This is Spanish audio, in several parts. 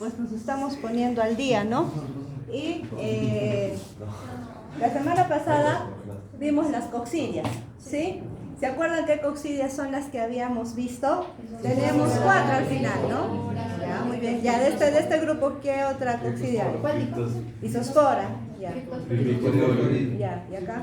pues nos estamos poniendo al día, ¿no? Y la semana pasada vimos las coccidias, ¿sí? ¿Se acuerdan qué coccidias son las que habíamos visto? Tenemos 4 al final, ¿no? Ya, muy bien. Ya, de este grupo, ¿qué otra coccidia hay? Isospora. Ya. Ya, ¿y acá?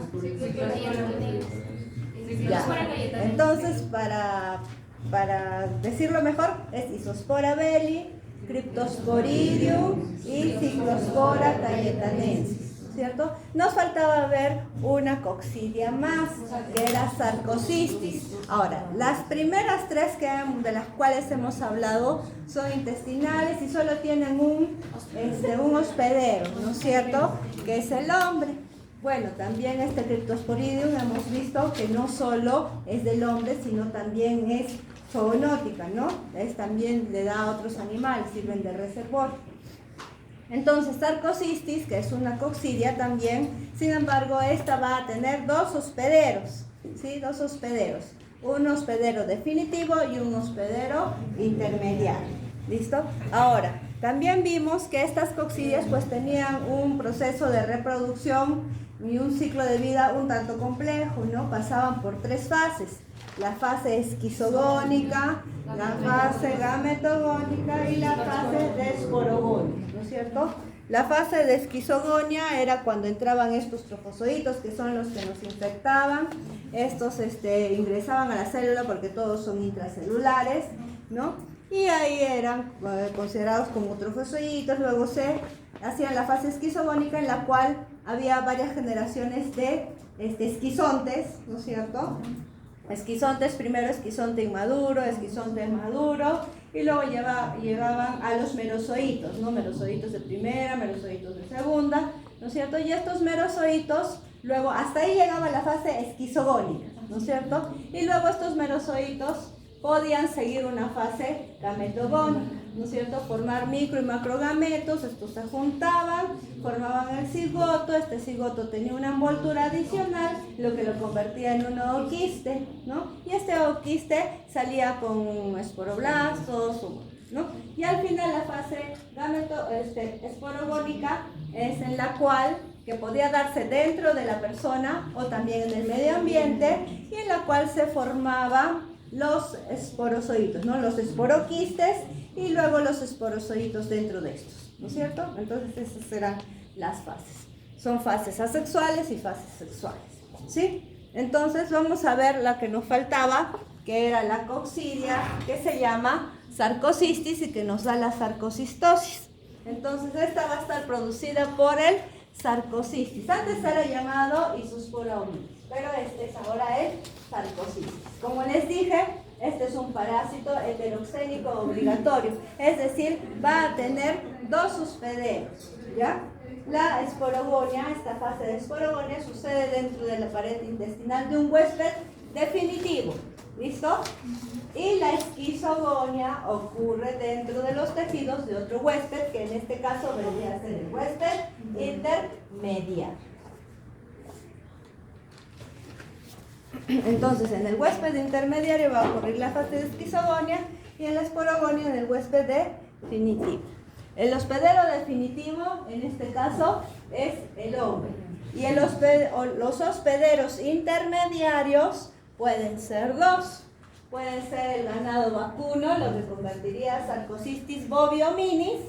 Ya. Entonces, para decirlo mejor, es Isospora belli, Cryptosporidium y Cyclospora cayetanensis, ¿cierto? Nos faltaba ver una coccidia más, que era Sarcocystis. Ahora, las primeras 3 de las cuales hemos hablado son intestinales y solo tienen un hospedero, ¿no es cierto? Que es el hombre. Bueno, también este Cryptosporidium hemos visto que no solo es del hombre, sino también es zoonótica, ¿no? También le da a otros animales, sirven de reservorio. Entonces, Sarcocystis, que es una coccidia también, sin embargo, esta va a tener 2 hospederos, ¿sí? 2 hospederos. Un hospedero definitivo y un hospedero intermediario. ¿Listo? Ahora, también vimos que estas coccidias pues tenían un proceso de reproducción y un ciclo de vida un tanto complejo, ¿no? Pasaban por 3 fases. La fase esquizogónica, la fase gametogónica y la fase de esporogónica, ¿no es cierto? La fase de esquizogonia era cuando entraban estos trofozoitos, que son los que nos infectaban. Estos ingresaban a la célula porque todos son intracelulares, ¿no? Y ahí eran considerados como trofozoitos. Luego se hacía la fase esquizogónica, en la cual había varias generaciones de esquizontes, ¿no es cierto? Esquizontes, primero esquizonte inmaduro, esquizonte maduro, y luego llegaban a los merozoitos, ¿no? Merozoitos de primera, merozoitos de segunda, ¿no es cierto? Y estos merozoitos, luego hasta ahí llegaba la fase esquizogónica, ¿no es cierto? Y luego estos merozoitos podían seguir una fase gametogónica, ¿no es cierto? Formar micro y macrogametos, estos se juntaban, formaban el cigoto. Este cigoto tenía una envoltura adicional, lo que lo convertía en un ooquiste, ¿no? Y este ooquiste salía con esporoblastos, ¿no? Y al final la fase esporogónica es en la cual que podía darse dentro de la persona o también en el medio ambiente, y en la cual se formaban los esporozoitos, ¿no? Los esporoquistes y luego los esporozoitos dentro de estos, ¿no es cierto? Entonces esas serán las fases. Son fases asexuales y fases sexuales, ¿sí? Entonces vamos a ver la que nos faltaba, que era la coccidia, que se llama Sarcocystis y que nos da la sarcocistosis. Entonces esta va a estar producida por el Sarcocystis. Antes era llamado Isospora ominis, pero este es ahora el Sarcocystis. Como les dije, este es un parásito heteroxénico obligatorio, es decir, va a tener 2 hospederos, ¿ya? La esporogonia, esta fase de esporogonia, sucede dentro de la pared intestinal de un huésped definitivo, ¿listo? Y la esquizogonia ocurre dentro de los tejidos de otro huésped, que en este caso vendría a ser el huésped intermediario. Entonces, en el huésped intermediario va a ocurrir la fase de esquizogonia y en la esporogonia en el huésped definitivo. El hospedero definitivo, en este caso, es el hombre. Y los hospederos intermediarios pueden ser 2. Puede ser el ganado vacuno, lo que convertiría Sarcocystis bovio-minis,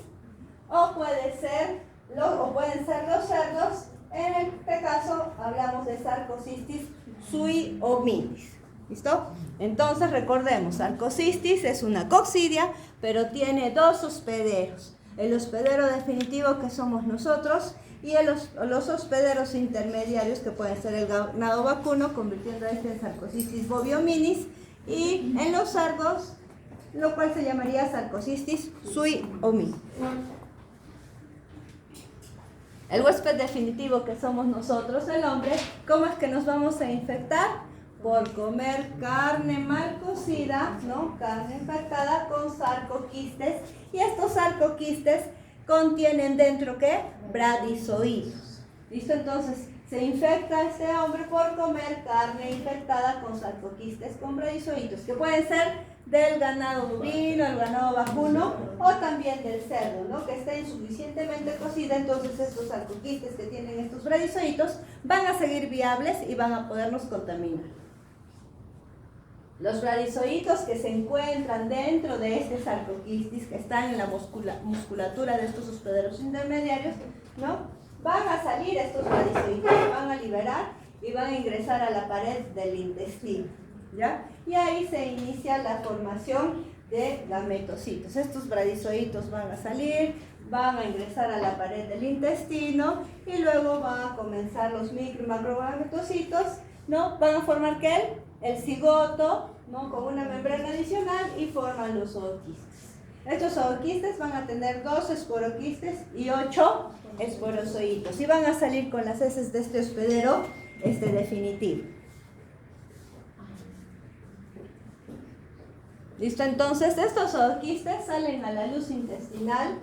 o pueden ser los cerdos. En este caso hablamos de Sarcocystis sui ominis. ¿Listo? Entonces recordemos, Sarcocystis es una coccidia, pero tiene 2 hospederos. El hospedero definitivo, que somos nosotros, y los hospederos intermediarios, que pueden ser el ganado vacuno, convirtiendo a este en Sarcocystis bovio-minis, y en los cerdos, lo cual se llamaría Sarcocystis sui ominis. El huésped definitivo, que somos nosotros, el hombre, ¿cómo es que nos vamos a infectar? Por comer carne mal cocida, ¿no? Carne infectada con sarcoquistes, y estos sarcoquistes contienen dentro, ¿qué? Bradizoides. ¿Listo? Entonces, se infecta este hombre por comer carne infectada con sarcoquistes con bradizoides, que pueden ser del ganado bovino, el ganado vacuno o también del cerdo, ¿no? Que esté insuficientemente cocida, entonces estos sarcoquistes que tienen estos bradizoitos van a seguir viables y van a podernos contaminar. Los bradizoitos que se encuentran dentro de este sarcoquistis, que están en la musculatura de estos hospederos intermediarios, ¿no? Van a salir estos bradizoitos, se van a liberar y van a ingresar a la pared del intestino, ¿ya? Y ahí se inicia la formación de gametocitos. Estos bradizoitos van a salir, van a ingresar a la pared del intestino y luego van a comenzar los micro y macrogametocitos, ¿no? Van a formar ¿qué? El cigoto, ¿no? Con una membrana adicional y forman los ooquistes. Estos ooquistes van a tener 2 esporoquistes y 8 esporozoitos y van a salir con las heces de este hospedero definitivo. ¿Listo? Entonces estos ooquistes salen a la luz intestinal,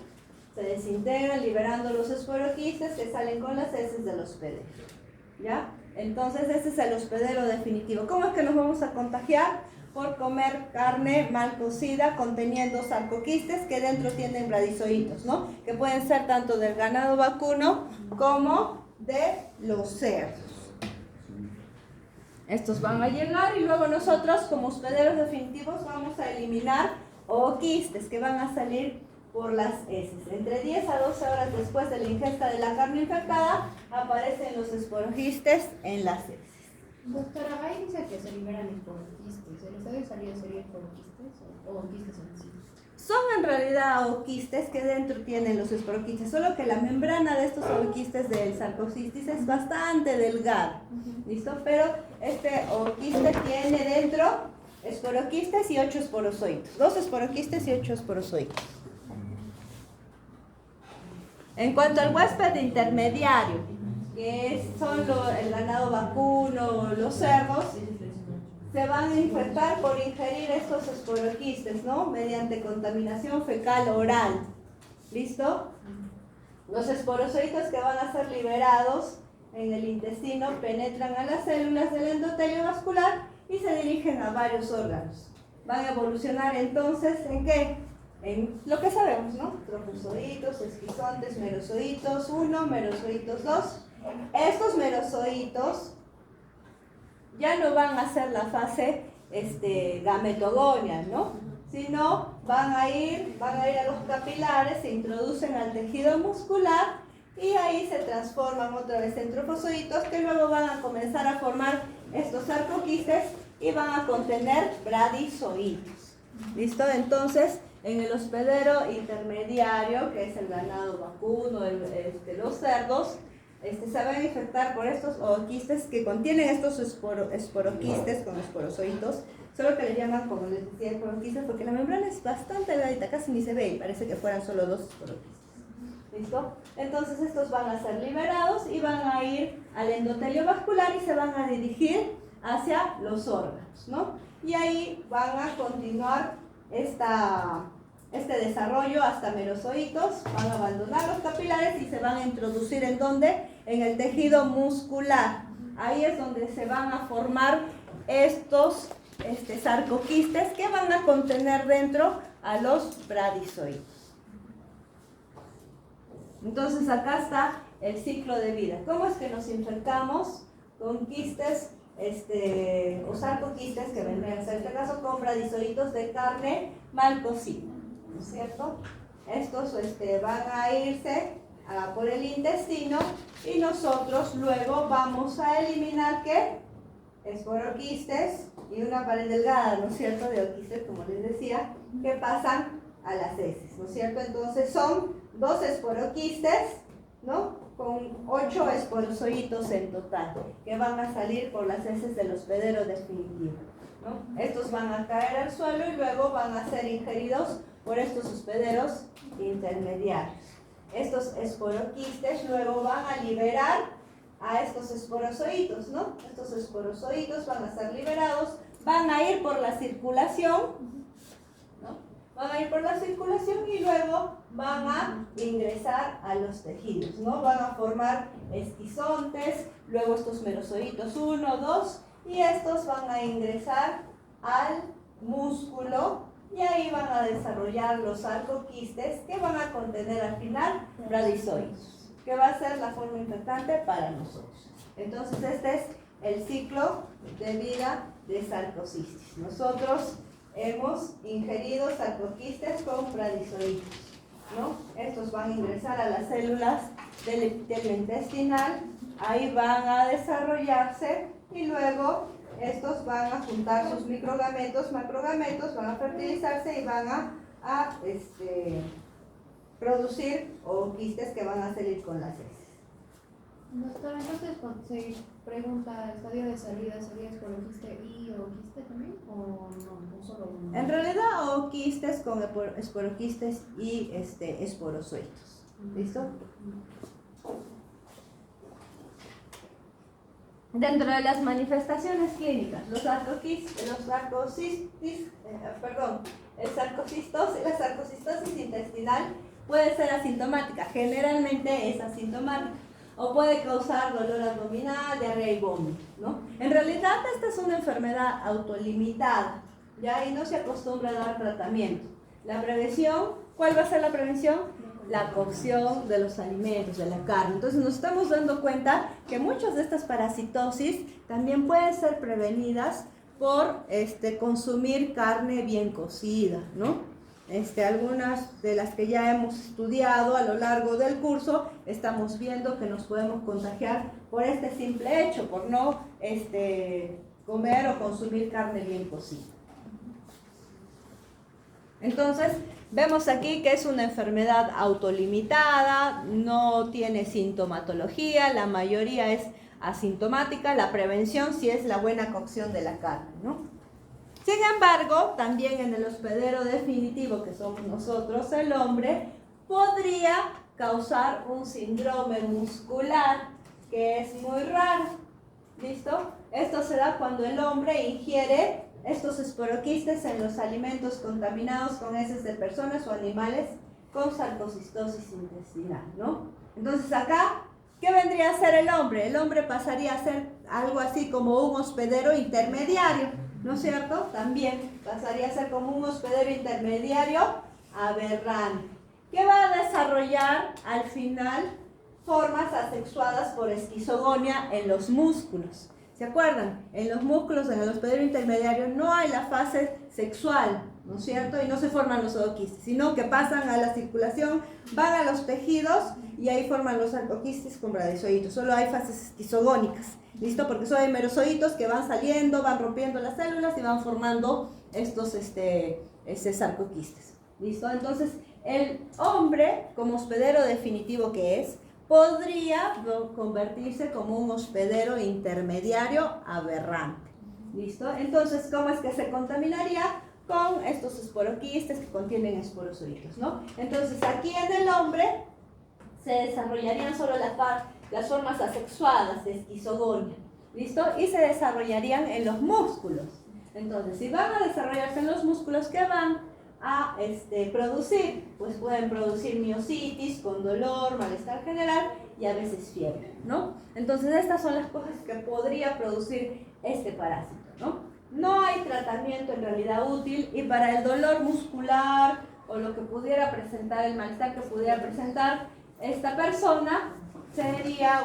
se desintegran liberando los esporoquistes que salen con las heces del hospedero, ¿ya? Entonces ese es el hospedero definitivo. ¿Cómo es que nos vamos a contagiar? Por comer carne mal cocida conteniendo sarcoquistes que dentro tienen bradizoitos, ¿no? Que pueden ser tanto del ganado vacuno como de los cerdos. Estos van a llegar y luego nosotros como hospederos definitivos vamos a eliminar ooquistes que van a salir por las heces. Entre 10 a 12 horas después de la ingesta de la carne infectada aparecen los esporoquistes en las heces. Doctora, ahí dice que se liberan esporoquistes. ¿El estadio de salida sería esporoquistes o ooquistes en sí? Son en realidad ooquistes que dentro tienen los esporoquistes, solo que la membrana de estos ooquistes del sarcoquistis es bastante delgada, ¿listo? Pero este ooquiste tiene dentro esporoquistes y 8 esporozoitos, 2 esporoquistes y 8 esporozoitos. En cuanto al huésped intermediario, que son el ganado vacuno, los cerdos, se van a infectar por ingerir estos esporoquistes, ¿no? Mediante contaminación fecal oral. ¿Listo? Los esporozoitos que van a ser liberados en el intestino penetran a las células del endotelio vascular y se dirigen a varios órganos. Van a evolucionar entonces, ¿en qué? En lo que sabemos, ¿no? Trofozoitos, esquizontes, merozoitos 1, merozoitos 2. Estos merozoitos ya no van a ser la fase gametogonia, ¿no? Sino van a ir a los capilares, se introducen al tejido muscular y ahí se transforman otra vez en trofozoitos que luego van a comenzar a formar estos sarcoquistes y van a contener bradizoitos. ¿Listo? Entonces, en el hospedero intermediario, que es el ganado vacuno, los cerdos, se van a infectar por estos ooquistes que contienen estos esporoquistes con esporozoitos, solo que le llaman, como les decía, esporoquistes porque la membrana es bastante delgadita, casi ni se ve y parece que fueran solo 2 esporoquistes. ¿Listo? Entonces estos van a ser liberados y van a ir al endotelio vascular y se van a dirigir hacia los órganos, ¿no? Y ahí van a continuar este desarrollo hasta merozoitos, van a abandonar los capilares y se van a introducir ¿en dónde? En el tejido muscular. Ahí es donde se van a formar estos sarcoquistes que van a contener dentro a los bradizoitos. Entonces acá está el ciclo de vida. ¿Cómo es que nos infectamos con quistes o sarcoquistes, que vendrían a ser en este caso con bradizoitos de carne mal cocida? ¿No es cierto? Estos van a irse por el intestino y nosotros luego vamos a eliminar ¿qué? Esporoquistes y una pared delgada, ¿no es cierto? De ooquistes, como les decía, que pasan a las heces, ¿no es cierto? Entonces son 2 esporoquistes, ¿no? Con 8 esporozoitos en total, que van a salir por las heces del hospedero definitivo, ¿no? Estos van a caer al suelo y luego van a ser ingeridos por estos hospederos intermediarios. Estos esporoquistes luego van a liberar a estos esporozoitos, ¿no? Estos esporozoitos van a ser liberados, van a ir por la circulación, ¿no? Van a ir por la circulación y luego van a ingresar a los tejidos, ¿no? Van a formar esquizontes, luego estos merozoitos 1, 2, y estos van a ingresar al músculo, y ahí van a desarrollar los sarcoquistes que van a contener al final radizoides, que va a ser la forma infectante para nosotros. Entonces este es el ciclo de vida de sarcocistis. Nosotros hemos ingerido sarcoquistes con radizoides, ¿no? Estos van a ingresar a las células del epitelio intestinal, ahí van a desarrollarse y luego estos van a juntar sus microgametos, macrogametos, van a fertilizarse y van a producir ooquistes que van a salir con las heces. Doctora, entonces cuando se pregunta estadio de salida, ¿sería esporoquiste y ooquiste también? ¿O no solo uno? En realidad ooquistes con esporoquistes y esporozoitos. ¿Listo? Dentro de las manifestaciones clínicas, el sarcocistosis, la sarcocistosis intestinal puede ser asintomática, generalmente es asintomática, o puede causar dolor abdominal, diarrea y vómito, ¿no? En realidad esta es una enfermedad autolimitada, ¿ya? Y no se acostumbra a dar tratamiento. La prevención, ¿cuál va a ser la prevención? La cocción de los alimentos, de la carne. Entonces nos estamos dando cuenta que muchas de estas parasitosis también pueden ser prevenidas por consumir carne bien cocida, ¿no? Algunas de las que ya hemos estudiado a lo largo del curso, estamos viendo que nos podemos contagiar por este simple hecho, por no comer o consumir carne bien cocida. Entonces, vemos aquí que es una enfermedad autolimitada, no tiene sintomatología, la mayoría es asintomática, la prevención sí es la buena cocción de la carne, ¿no? Sin embargo, también en el hospedero definitivo, que somos nosotros, el hombre, podría causar un síndrome muscular, que es muy raro, ¿listo? Esto se da cuando el hombre ingiere estos esporoquistes en los alimentos contaminados con heces de personas o animales con sarcocistosis intestinal, ¿no? Entonces acá, ¿qué vendría a ser el hombre? El hombre pasaría a ser algo así como un hospedero intermediario, ¿no es cierto? También pasaría a ser como un hospedero intermediario aberrante, que va a desarrollar al final formas asexuadas por esquizogonia en los músculos. ¿Se acuerdan? En los músculos, en el hospedero intermediario, no hay la fase sexual, ¿no es cierto? Y no se forman los ooquistes, sino que pasan a la circulación, van a los tejidos y ahí forman los sarcoquistes con radizoitos. Solo hay fases esquizogónicas, ¿listo? Porque son hemerozoitos que van saliendo, van rompiendo las células y van formando estos sarcoquistes, ¿listo? Entonces, el hombre, como hospedero definitivo que es, podría convertirse como un hospedero intermediario aberrante. ¿Listo? Entonces, ¿cómo es que se contaminaría? Con estos esporoquistes que contienen esporozoitos, ¿no? Entonces, aquí en el hombre se desarrollarían solo las formas asexuadas de esquizogonia, ¿listo? Y se desarrollarían en los músculos. Entonces, si van a desarrollarse en los músculos, ¿qué van a producir? Pues pueden producir miositis con dolor, malestar general y a veces fiebre, ¿no? Entonces estas son las cosas que podría producir este parásito, ¿no? No hay tratamiento en realidad útil y para el dolor muscular o lo que pudiera presentar, el malestar que pudiera presentar esta persona sería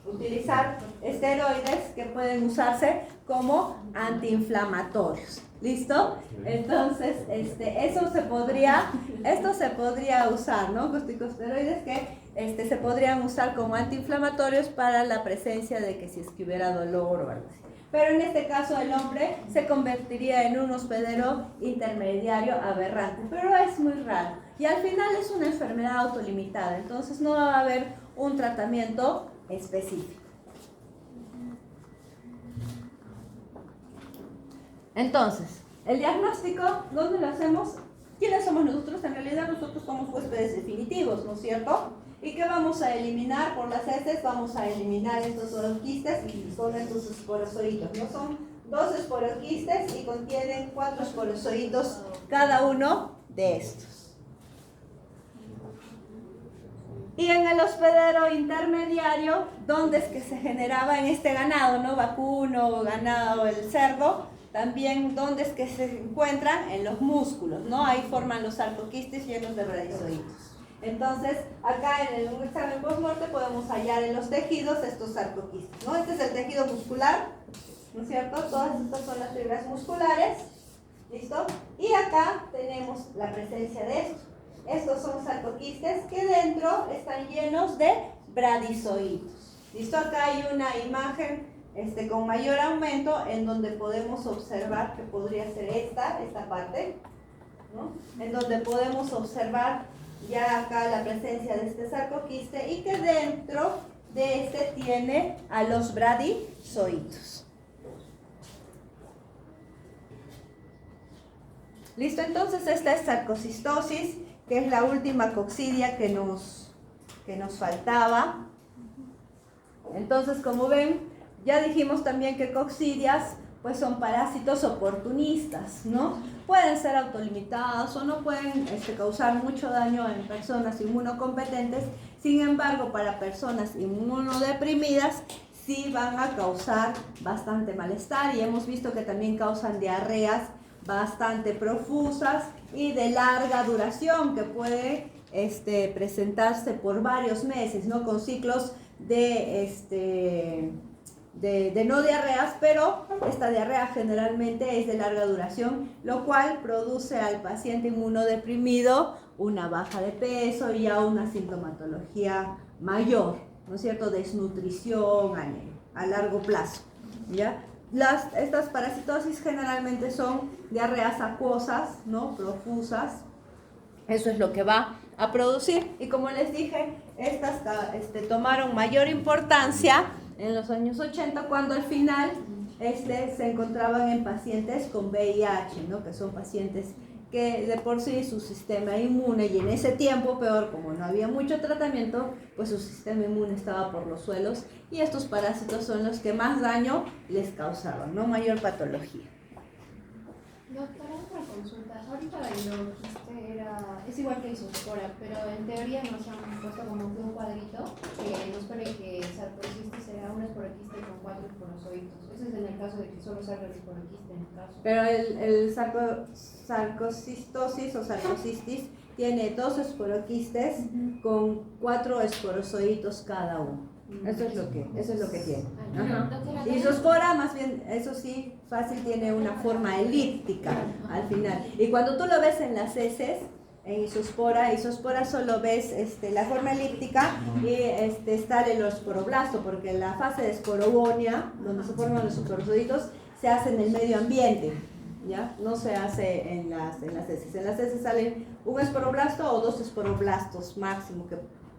utilizar esteroides que pueden usarse como antiinflamatorios. ¿Listo? Entonces, esto se podría usar, ¿no? Corticosteroides que se podrían usar como antiinflamatorios para la presencia de que si es que hubiera dolor o algo así. Pero en este caso el hombre se convertiría en un hospedero intermediario aberrante, pero es muy raro. Y al final es una enfermedad autolimitada, entonces no va a haber un tratamiento específico. Entonces, el diagnóstico, ¿dónde lo hacemos? ¿Quiénes somos nosotros? En realidad nosotros somos huéspedes definitivos, ¿no es cierto? ¿Y qué vamos a eliminar por las heces? Vamos a eliminar estos ooquistes con estos esporozoitos, ¿no? Son 2 esporoquistes y contienen 4 esporozoitos cada uno de estos. Y en el hospedero intermediario, ¿dónde es que se generaba en este ganado, ¿no? Vacuno, ganado, el cerdo? también, ¿dónde es que se encuentran? En los músculos, ¿no? Ahí forman los sarcoquistes llenos de bradizoides. Entonces, acá en un examen post-morte podemos hallar en los tejidos estos sarcoquistes, ¿no? Este es el tejido muscular, ¿no es cierto? Todas estas son las fibras musculares, ¿listo? Y acá tenemos la presencia de esto. Estos son sarcoquistes que dentro están llenos de bradizoides. ¿Listo? Acá hay una imagen con mayor aumento en donde podemos observar que podría ser esta parte, ¿no? En donde podemos observar ya acá la presencia de este sarcoquiste y que dentro de este tiene a los bradizoides. Listo, entonces esta es sarcocistosis, que es la última coccidia que nos faltaba. Entonces, como ven, ya dijimos también que coccidias pues son parásitos oportunistas, ¿no? Pueden ser autolimitados o no pueden causar mucho daño en personas inmunocompetentes. Sin embargo, para personas inmunodeprimidas sí van a causar bastante malestar, y hemos visto que también causan diarreas bastante profusas y de larga duración, que puede presentarse por varios meses, ¿no? Con ciclos de no diarreas, pero esta diarrea generalmente es de larga duración, lo cual produce al paciente inmunodeprimido una baja de peso y ya una sintomatología mayor, ¿no es cierto? Desnutrición a largo plazo, ¿ya? Estas parasitosis generalmente son diarreas acuosas, ¿no? Profusas. Eso es lo que va a producir. Y como les dije, estas tomaron mayor importancia en los años 80, cuando al final se encontraban en pacientes con VIH, ¿no? Que son pacientes que de por sí su sistema inmune, y en ese tiempo peor, como no había mucho tratamiento, pues su sistema inmune estaba por los suelos, y estos parásitos son los que más daño les causaban, ¿no? Mayor patología. Doctora, otra consulta. Ahorita lo dijiste, es igual que isospora, pero en teoría nos han puesto como que un cuadrito que nos pone que el sarcocistis será un esporoquiste con 4 esporozoitos. Eso es en el caso de que solo salga el esporoquiste en el caso. Pero el sarcocistosis o sarcocistis tiene 2 esporoquistes con 4 esporozoitos cada uno. Eso es lo que tiene. Ajá. Isospora, más bien, eso sí, fácil, tiene una forma elíptica al final. Y cuando tú lo ves en las heces, en isospora solo ves la forma elíptica y está el esporoblasto, porque la fase de esporogonia, donde se forman los esporozoitos, se hace en el medio ambiente, ¿ya? No se hace en las heces. En las heces salen un esporoblasto o 2 esporoblastos máximo que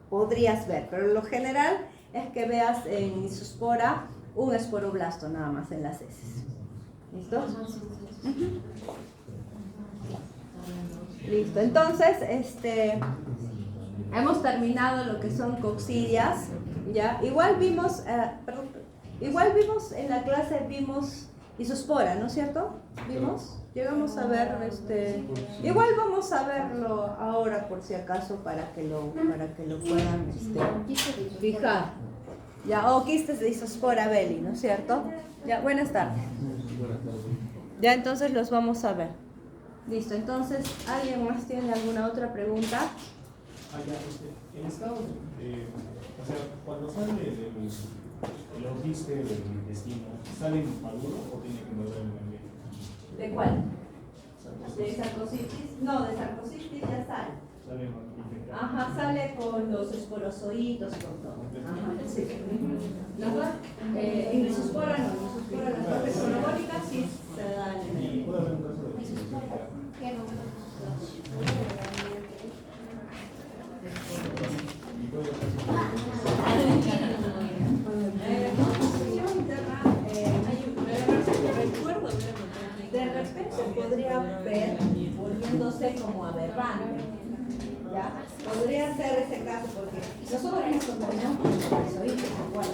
podrías ver, pero lo general es que veas en isospora un esporoblasto nada más en las heces. ¿Listo? Listo. Entonces, hemos terminado lo que son coccidias, ¿ya? Igual vimos en la clase, vimos isospora, ¿no es cierto? ¿Vimos? Llegamos a ver, igual vamos a verlo ahora por si acaso para que lo puedan fijar. Ya, o quistes de isospora belli, ¿no es cierto? Ya, buenas tardes. Ya, entonces los vamos a ver. Listo, entonces, ¿alguien más tiene alguna otra pregunta? En estado o sea, cuando sale el quiste del intestino, ¿sale maduro o tiene que mover el ambiente? ¿De cuál? ¿De sarcocitis? No, de sarcocitis ya sale. ¿Sale infectado? Ajá, sale con los esporozoitos, con todo. Ajá, sí. En isospora no, en isospora las partes sonogónicas sí se dan. ¿Y puede haber un caso de de repente podría ver volviéndose como aberrante, ¿ya? Podría ser ese caso, porque nosotros nos componemos con los oídos igual,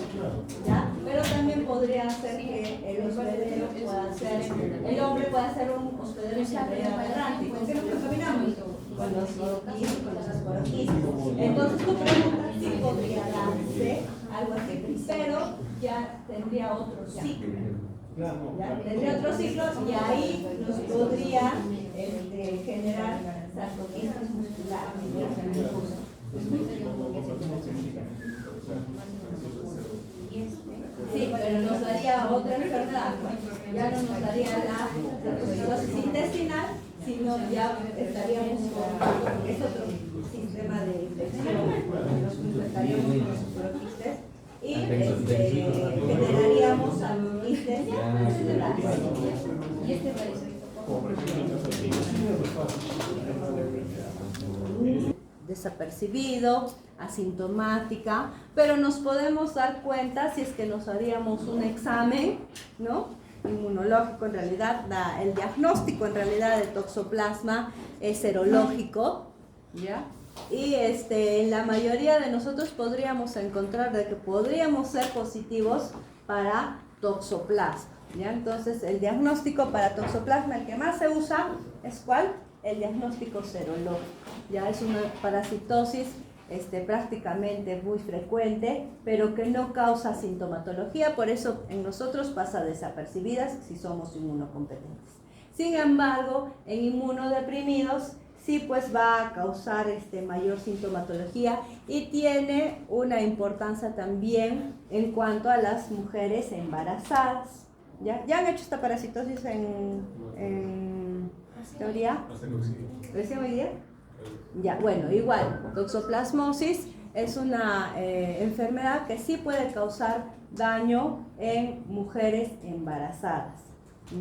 ¿ya? Pero también podría ser que el hospedero pueda ser, el hombre pueda ser un hospedero siempre aberrante. ¿Con qué nos contaminamos? Con los oroquistas, con los esporoquistas. Entonces tu pregunta sí podría darse algo así, pero ya tendría otro ciclo, ¿ya? Tendría otro ciclo y ahí nos podría generar sarcoquistas musculares. Sí, pero nos daría otra enfermedad, ya no nos daría la sarcoidosis intestinal, sino ya estaríamos con es otro sistema de infección, nos infectaríamos con los superquistes y generaríamos sarcoquistes musculares. Y este desapercibido, asintomática, pero nos podemos dar cuenta si es que nos haríamos un examen, ¿no? Inmunológico. En realidad, el diagnóstico en realidad de toxoplasma es serológico, ¿ya? Y en la mayoría de nosotros podríamos encontrar de que podríamos ser positivos para toxoplasma, ¿ya? Entonces, el diagnóstico para toxoplasma, el que más se usa, ¿es cuál? El diagnóstico serológico. Ya es una parasitosis prácticamente muy frecuente, pero que no causa sintomatología, por eso en nosotros pasa desapercibidas si somos inmunocompetentes. Sin embargo, en inmunodeprimidos sí pues va a causar mayor sintomatología y tiene una importancia también en cuanto a las mujeres embarazadas. ¿Ya han hecho esta parasitosis en teoría? ¿Recién hoy día? Ya, bueno, igual, toxoplasmosis es una enfermedad que sí puede causar daño en mujeres embarazadas,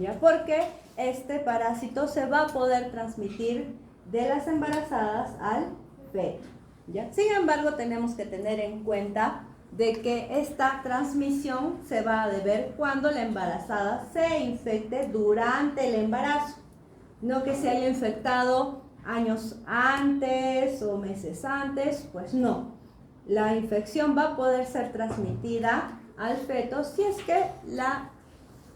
¿ya? Porque este parásito se va a poder transmitir de las embarazadas al feto, ¿ya? Sin embargo, tenemos que tener en cuenta de que esta transmisión se va a deber cuando la embarazada se infecte durante el embarazo, no que se haya infectado años antes o meses antes, pues no. La infección va a poder ser transmitida al feto si es que la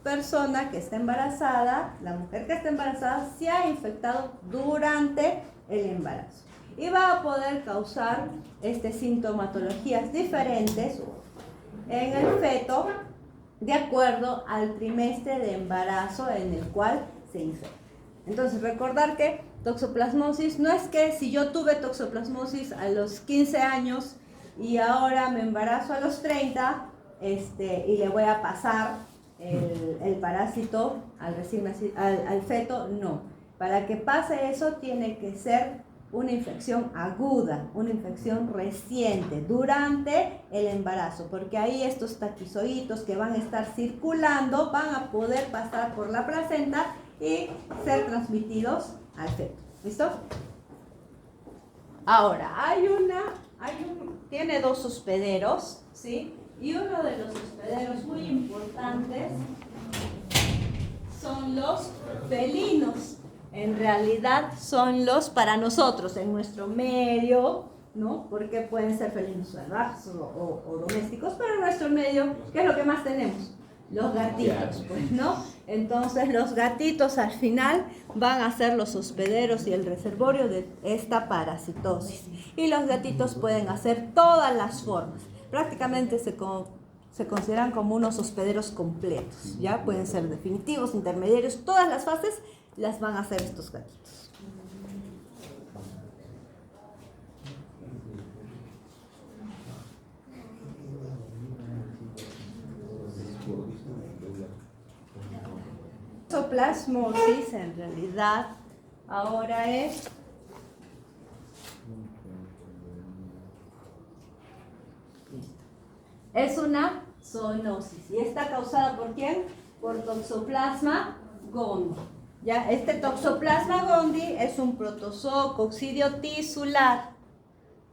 persona que está embarazada, la mujer que está embarazada, se ha infectado durante el embarazo. Y va a poder causar sintomatologías diferentes en el feto de acuerdo al trimestre de embarazo en el cual se infecta. Entonces, recordar que toxoplasmosis no es que si yo tuve toxoplasmosis a los 15 años y ahora me embarazo a los 30 y le voy a pasar el parásito al feto, no. Para que pase eso tiene que ser una infección aguda, una infección reciente durante el embarazo, porque ahí estos taquizoitos que van a estar circulando van a poder pasar por la placenta y ser transmitidos al feto. ¿Listo? Ahora, tiene dos hospederos, ¿sí? Y uno de los hospederos muy importantes son los felinos. En realidad son los para nosotros, en nuestro medio, ¿no? Porque pueden ser felinos salvajes o domésticos, pero en nuestro medio, ¿qué es lo que más tenemos? Los gatitos, pues, ¿no? Entonces los gatitos al final van a ser los hospederos y el reservorio de esta parasitosis. Y los gatitos pueden hacer todas las formas. Prácticamente se consideran como unos hospederos completos, ¿ya? Pueden ser definitivos, intermediarios, todas las fases las van a hacer estos gatitos. Toxoplasmosis en realidad ahora es una zoonosis y está causada ¿por quién? Por Toxoplasma gondii. ¿Ya? Este Toxoplasma gondii es un protozoo coccidio tisular,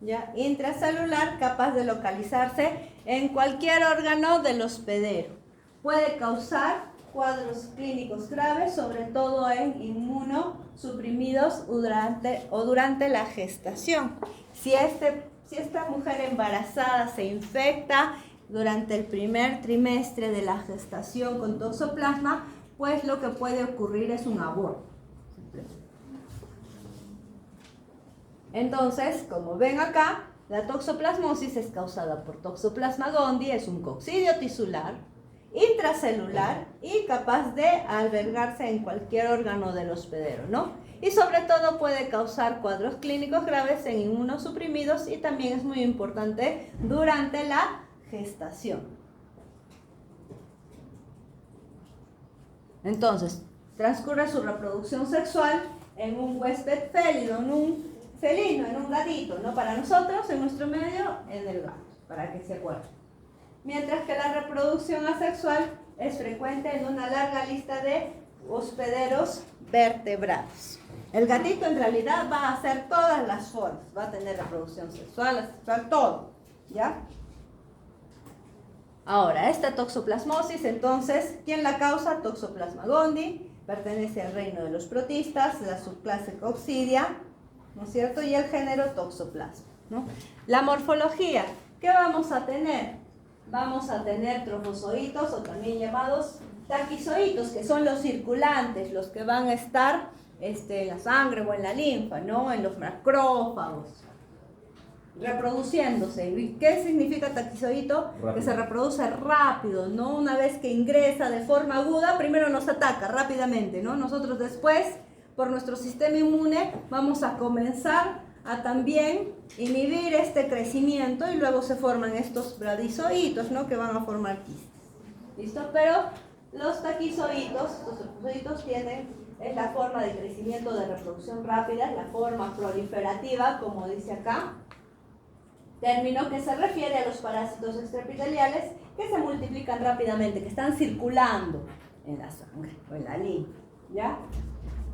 ¿ya? Intracelular capaz de localizarse en cualquier órgano del hospedero. Puede causar cuadros clínicos graves, sobre todo en inmunosuprimidos durante la gestación. Si esta mujer embarazada se infecta durante el primer trimestre de la gestación con toxoplasma, pues lo que puede ocurrir es un aborto. Entonces, como ven acá, la toxoplasmosis es causada por Toxoplasma gondii, es un coccidio tisular intracelular y capaz de albergarse en cualquier órgano del hospedero, ¿no? Y sobre todo puede causar cuadros clínicos graves en inmunosuprimidos y también es muy importante durante la gestación. Entonces, transcurre su reproducción sexual en un huésped felino, en un gatito, no para nosotros, en nuestro medio, en el gato, para que se acuerden. Mientras que la reproducción asexual es frecuente en una larga lista de hospederos vertebrados. El gatito en realidad va a hacer todas las formas, va a tener reproducción sexual, asexual, todo, ¿ya? Ahora, esta toxoplasmosis, entonces, ¿quién la causa? Toxoplasma gondii, pertenece al reino de los protistas, la subclase Coccidia, ¿no es cierto? Y el género Toxoplasma, ¿no? La morfología, ¿qué vamos a tener? Vamos a tener trofozoitos, o también llamados taquizoitos, que son los circulantes, los que van a estar en la sangre o en la linfa, ¿no? En los macrófagos, reproduciéndose. ¿Y qué significa taquizoito? Rápido. Que se reproduce rápido, ¿no? Una vez que ingresa de forma aguda, primero nos ataca rápidamente, ¿no? Nosotros después, por nuestro sistema inmune, vamos a comenzar a también inhibir este crecimiento y luego se forman estos bradizoitos, ¿no? Que van a formar quistes. ¿Listo? Pero los taquizoitos, estos taquizoitos es la forma de crecimiento de reproducción rápida, es la forma proliferativa, como dice acá, término que se refiere a los parásitos extraepiteliales que se multiplican rápidamente, que están circulando en la sangre o en la linfa, ¿ya?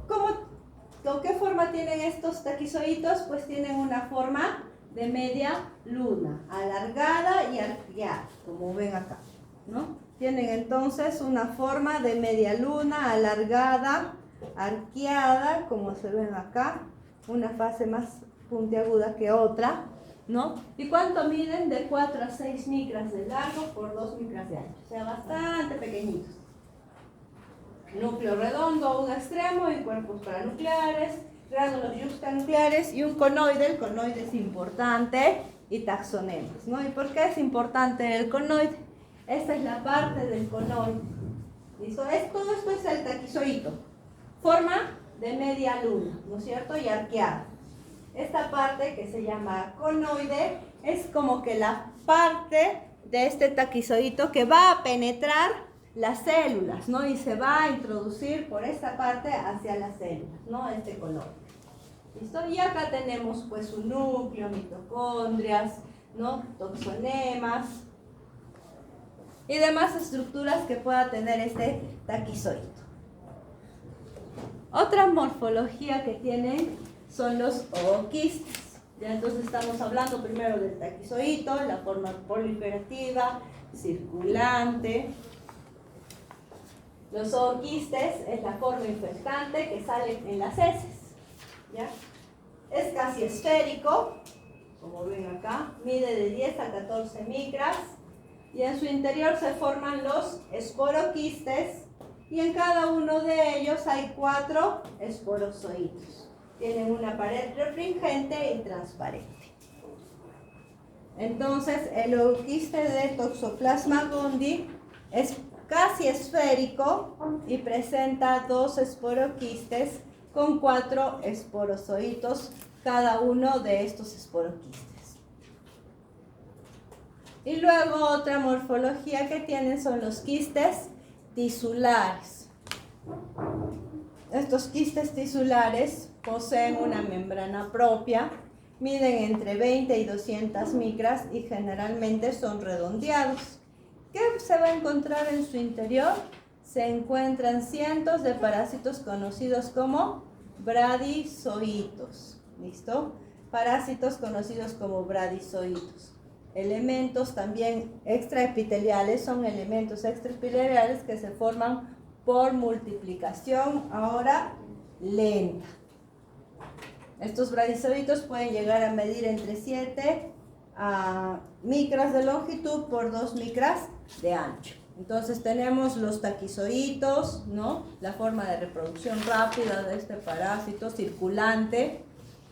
¿Con qué forma tienen estos taquizoitos? Pues tienen una forma de media luna, alargada y arqueada, como ven acá, ¿no? Tienen entonces una forma de media luna, alargada, arqueada, como se ven acá, una fase más puntiaguda que otra, ¿no? ¿Y cuánto miden? De 4 a 6 micras de largo por 2 micras de ancho, o sea, bastante pequeñitos. Núcleo redondo a un extremo y cuerpos paranucleares, gránulos yuxtanucleares y un conoide. El conoide es importante, y taxonemas, ¿no? ¿Y por qué es importante el conoide? Esta es la parte del conoide. ¿Listo? Todo esto es el taquizoito. Forma de media luna, ¿no es cierto? Y arqueada. Esta parte que se llama conoide es como que la parte de este taquizoito que va a penetrar las células, ¿no? Y se va a introducir por esta parte hacia las células, ¿no? Este color. ¿Listo? Y acá tenemos pues un núcleo, mitocondrias, ¿no? Toxonemas y demás estructuras que pueda tener este taquizoito. Otra morfología que tienen son los ooquistes. Ya entonces estamos hablando primero del taquizoito, la forma proliferativa, circulante. Los ooquistes es la forma infectante que sale en las heces, ¿ya? Es casi esférico, como ven acá, mide de 10 a 14 micras y en su interior se forman los esporoquistes y en cada uno de ellos hay 4 esporozoitos. Tienen una pared refringente y transparente. Entonces, el ooquiste de Toxoplasma gondii es casi esférico y presenta 2 esporoquistes con 4 esporozoitos cada uno de estos esporoquistes. Y luego otra morfología que tienen son los quistes tisulares. Estos quistes tisulares poseen una membrana propia, miden entre 20 y 200 micras y generalmente son redondeados. ¿Qué se va a encontrar en su interior? Se encuentran cientos de parásitos conocidos como bradizoitos. ¿Listo? Parásitos conocidos como bradizoitos. Elementos también extraepiteliales, son elementos extraepiteliales que se forman por multiplicación ahora lenta. Estos bradizoitos pueden llegar a medir entre 7 micras de longitud por 2 micras de ancho. Entonces tenemos los taquizoitos, ¿no? La forma de reproducción rápida de este parásito circulante.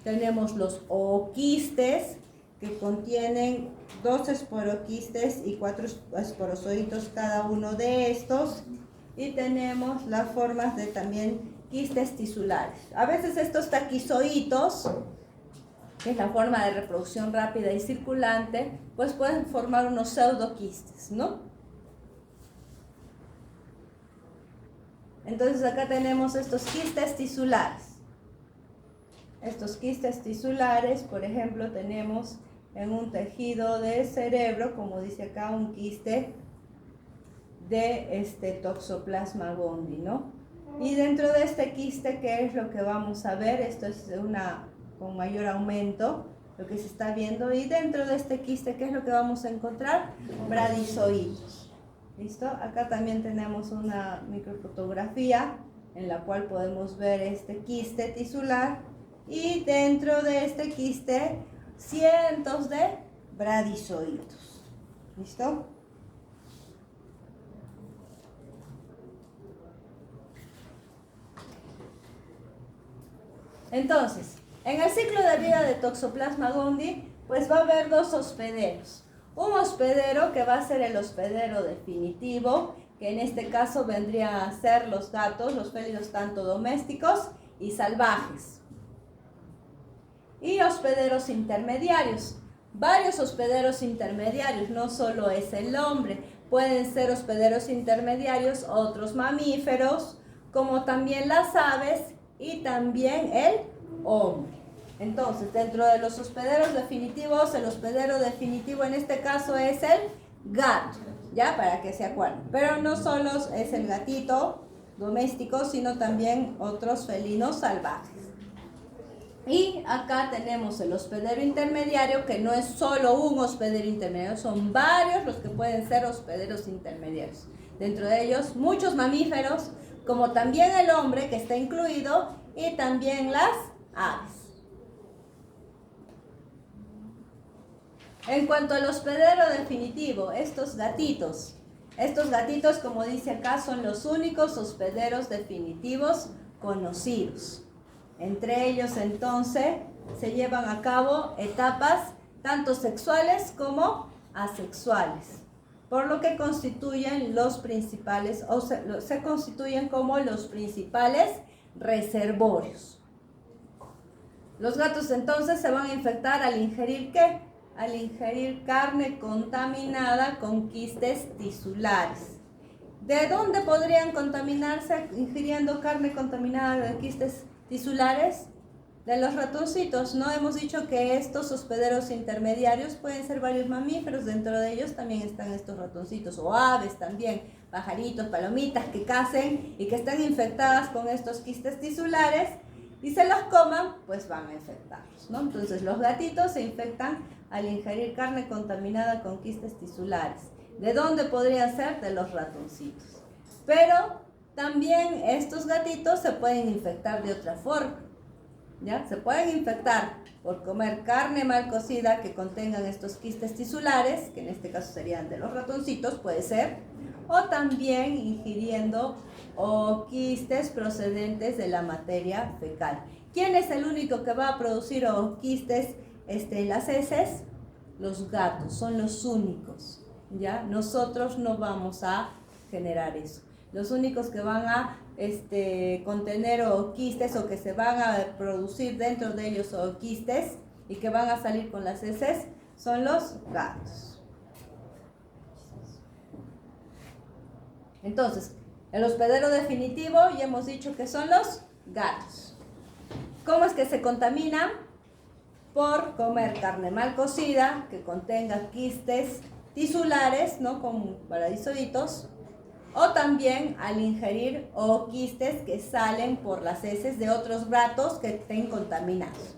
Tenemos los ooquistes, que contienen 2 esporoquistes y 4 esporozoitos cada uno de estos. Y tenemos las formas de también quistes tisulares. A veces estos taquizoitos, que es la forma de reproducción rápida y circulante, pues pueden formar unos pseudoquistes, ¿no? Entonces acá tenemos estos quistes tisulares. Estos quistes tisulares, por ejemplo, tenemos en un tejido de cerebro, como dice acá, un quiste de Toxoplasma gondii, ¿no? Y dentro de este quiste, ¿qué es lo que vamos a ver? Esto es con mayor aumento, lo que se está viendo. Y dentro de este quiste, ¿qué es lo que vamos a encontrar? Bradizoitos. ¿Listo? Acá también tenemos una microfotografía en la cual podemos ver este quiste tisular. Y dentro de este quiste, cientos de bradizoitos. ¿Listo? Entonces, en el ciclo de vida de Toxoplasma gondii, pues va a haber 2 hospederos. Un hospedero que va a ser el hospedero definitivo, que en este caso vendría a ser los gatos, los félidos tanto domésticos y salvajes. Y hospederos intermediarios. Varios hospederos intermediarios, no solo es el hombre. Pueden ser hospederos intermediarios otros mamíferos, como también las aves y también el hombre. Entonces, dentro de los hospederos definitivos, el hospedero definitivo en este caso es el gato, ¿ya? Para que se acuerden. Pero no solo es el gatito doméstico, sino también otros felinos salvajes. Y acá tenemos el hospedero intermediario, que no es solo un hospedero intermediario, son varios los que pueden ser hospederos intermediarios. Dentro de ellos, muchos mamíferos, como también el hombre, que está incluido, y también las aves. En cuanto al hospedero definitivo, estos gatitos, como dice acá, son los únicos hospederos definitivos conocidos. Entre ellos, entonces, se llevan a cabo etapas tanto sexuales como asexuales, por lo que constituyen los principales, o se constituyen como los principales reservorios. Los gatos entonces se van a infectar al ingerir ¿qué? Al ingerir carne contaminada con quistes tisulares. ¿De dónde podrían contaminarse ingiriendo carne contaminada de quistes tisulares? De los ratoncitos, ¿no? Hemos dicho que estos hospederos intermediarios pueden ser varios mamíferos, dentro de ellos también están estos ratoncitos, o aves también, pajaritos, palomitas que cacen y que están infectadas con estos quistes tisulares y se los coman, pues van a infectarlos, ¿no? Entonces los gatitos se infectan al ingerir carne contaminada con quistes tisulares. ¿De dónde podrían ser? De los ratoncitos. Pero también estos gatitos se pueden infectar de otra forma, ¿ya? Se pueden infectar por comer carne mal cocida que contengan estos quistes tisulares, que en este caso serían de los ratoncitos, puede ser, o también ingiriendo quistes procedentes de la materia fecal. ¿Quién es el único que va a producir quistes en las heces? Los gatos, son los únicos, ¿ya? Nosotros no vamos a generar eso. Los únicos que van a contener quistes o que se van a producir dentro de ellos quistes y que van a salir con las heces son los gatos. Entonces, el hospedero definitivo ya hemos dicho que son los gatos. ¿Cómo es que se contaminan? Por comer carne mal cocida que contenga quistes tisulares, ¿no? Con bradizoitos. O también al ingerir quistes que salen por las heces de otros gatos que estén contaminados.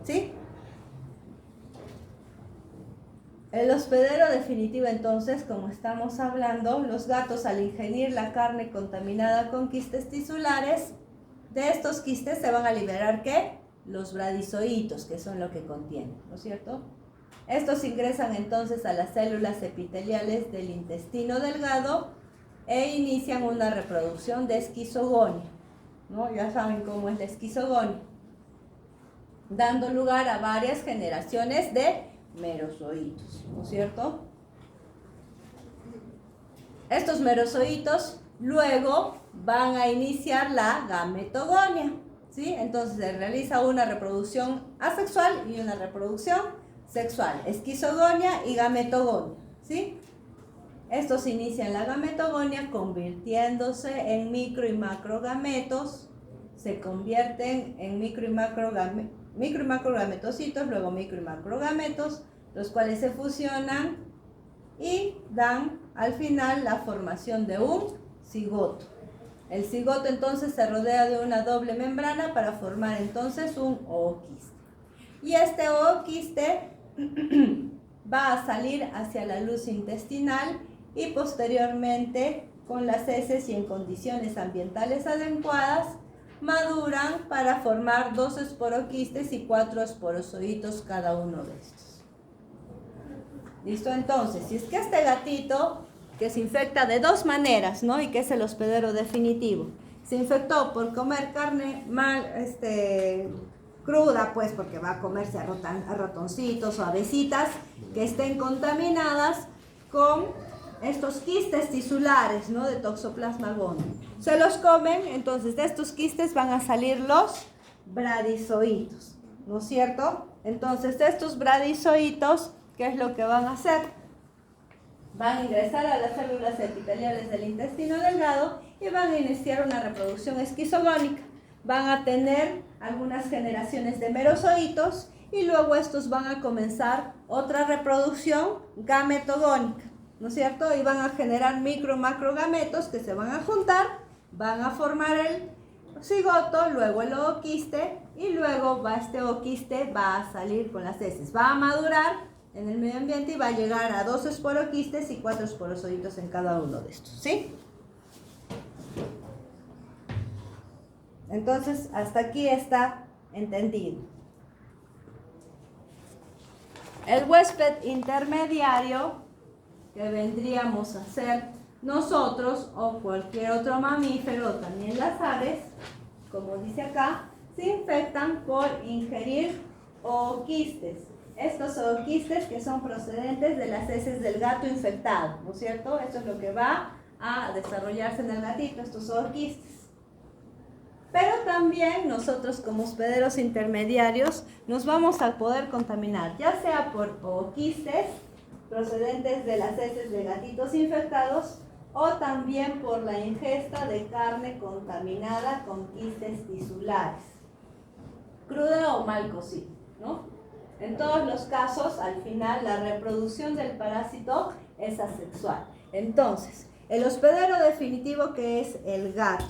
¿Sí? El hospedero definitivo, entonces, como estamos hablando, los gatos al ingerir la carne contaminada con quistes tisulares, de estos quistes se van a liberar ¿qué? Los bradizoitos, que son lo que contienen, ¿no es cierto? Estos ingresan entonces a las células epiteliales del intestino delgado e inician una reproducción de esquizogonia, ¿no? Ya saben cómo es la esquizogonia, dando lugar a varias generaciones de merozoitos, ¿no es cierto? Estos merozoitos luego van a iniciar la gametogonia, ¿sí? Entonces se realiza una reproducción asexual y una reproducción sexual, esquizogonia y gametogonia, ¿sí? Estos inician la gametogonia convirtiéndose en micro y macrogametos, se convierten en micro y macrogametocitos, luego micro y macrogametos, los cuales se fusionan y dan al final la formación de un cigoto. El cigoto entonces se rodea de una doble membrana para formar entonces un ooquiste. Y este ooquiste va a salir hacia la luz intestinal y posteriormente con las heces y en condiciones ambientales adecuadas maduran para formar 2 esporoquistes y 4 esporozoitos cada uno de estos. ¿Listo? Entonces, si es que este gatito que se infecta de 2 maneras, ¿no? Y que es el hospedero definitivo, se infectó por comer carne cruda, pues porque va a comerse a ratoncitos o avecitas que estén contaminadas con estos quistes tisulares, ¿no? De Toxoplasma gondii. Se los comen, entonces de estos quistes van a salir los bradizoitos, ¿no es cierto? Entonces de estos bradizoitos, ¿qué es lo que van a hacer? Van a ingresar a las células epiteliales del intestino delgado y van a iniciar una reproducción esquizogónica. Van a tener algunas generaciones de merozoitos y luego estos van a comenzar otra reproducción gametogónica, ¿no es cierto? Y van a generar micro macrogametos que se van a juntar, van a formar el cigoto, luego el ooquiste y luego este ooquiste va a salir con las heces, va a madurar en el medio ambiente y va a llegar a 2 esporoquistes y 4 esporozoitos en cada uno de estos, ¿sí? Entonces, hasta aquí está entendido. El huésped intermediario, que vendríamos a ser nosotros o cualquier otro mamífero, también las aves, como dice acá, se infectan por ingerir ooquistes. Estos ooquistes que son procedentes de las heces del gato infectado, ¿no es cierto? Esto es lo que va a desarrollarse en el gatito, estos ooquistes. Pero también nosotros como hospederos intermediarios nos vamos a poder contaminar, ya sea por ooquistes procedentes de las heces de gatitos infectados o también por la ingesta de carne contaminada con quistes tisulares, cruda o mal cocida, ¿no? En todos los casos, al final, la reproducción del parásito es asexual. Entonces, el hospedero definitivo, que es el gato,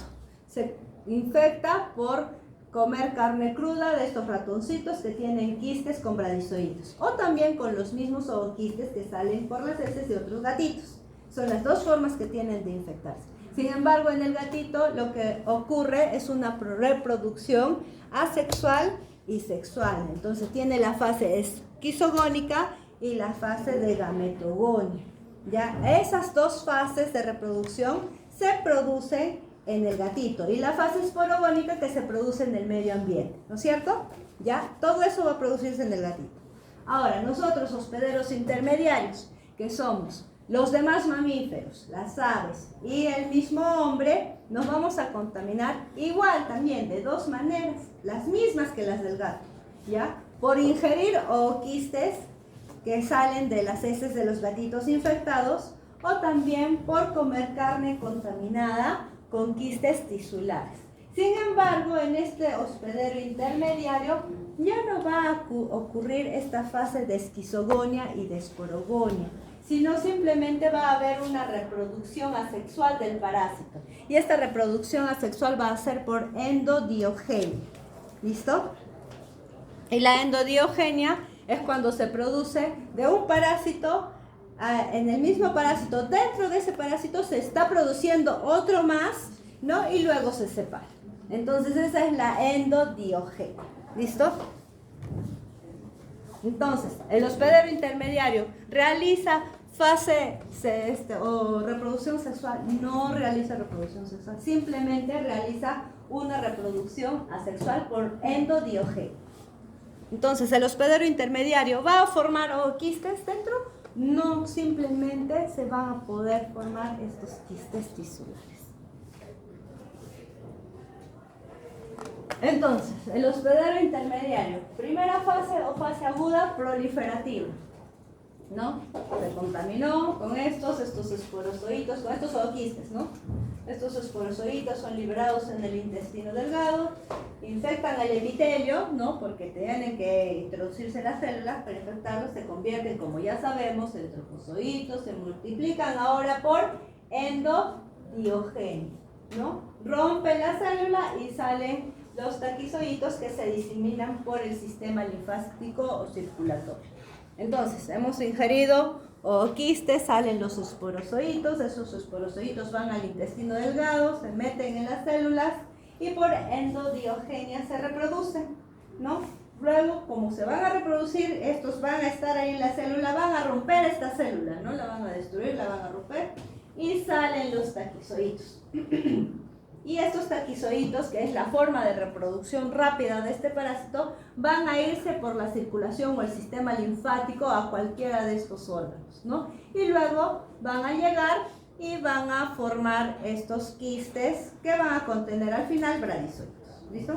se infecta por comer carne cruda de estos ratoncitos que tienen quistes con bradizoides, o también con los mismos ooquistes que salen por las heces de otros gatitos. Son las 2 formas que tienen de infectarse. Sin embargo, en el gatito lo que ocurre es una reproducción asexual y sexual. Entonces tiene la fase esquizogónica y la fase de gametogonia. Ya esas 2 fases de reproducción se producen en el gatito y la fase esporogónica que se produce en el medio ambiente, ¿no es cierto? Ya todo eso va a producirse en el gatito. Ahora, nosotros hospederos intermediarios, que somos los demás mamíferos, las aves y el mismo hombre, nos vamos a contaminar igual también de 2 maneras, las mismas que las del gato, ¿ya? Por ingerir ooquistes que salen de las heces de los gatitos infectados o también por comer carne contaminada con quistes tisulares. Sin embargo, en este hospedero intermediario ya no va a ocurrir esta fase de esquizogonia y de esporogonia, sino simplemente va a haber una reproducción asexual del parásito. Y esta reproducción asexual va a ser por endodiogenia. ¿Listo? Y la endodiogenia es cuando se produce de un parásito, en el mismo parásito, dentro de ese parásito se está produciendo otro más, ¿no? Y luego se separa. Entonces esa es la endodiogenia. ¿Listo? Entonces, el hospedero intermediario realiza fase o reproducción sexual, no realiza reproducción sexual, simplemente realiza una reproducción asexual por endodiogenia. Entonces, ¿el hospedero intermediario va a formar ooquistes dentro? No, simplemente se van a poder formar estos quistes tisulares. Entonces, el hospedero intermediario, primera fase o fase aguda proliferativa, ¿no? Se contaminó con estos esporozoitos, con estos ooquistes, ¿no? Estos esporozoitos son liberados en el intestino delgado, infectan el epitelio, ¿no? Porque tienen que introducirse las células, para infectarlos se convierten, como ya sabemos, en trofozoitos, se multiplican ahora por endodiogenia, ¿no? Rompen la célula y salen los taquizoitos que se diseminan por el sistema linfático o circulatorio. Entonces, hemos ingerido ooquistes, salen los esporozoitos, esos esporozoitos van al intestino delgado, se meten en las células y por endodiogenia se reproducen, ¿no? Luego, como se van a reproducir, estos van a estar ahí en la célula, van a romper esta célula, ¿no? La van a destruir, la van a romper y salen los taquizoitos. Y estos taquizoitos, que es la forma de reproducción rápida de este parásito, van a irse por la circulación o el sistema linfático a cualquiera de estos órganos, ¿no? Y luego van a llegar y van a formar estos quistes que van a contener al final bradizoitos. ¿Listo?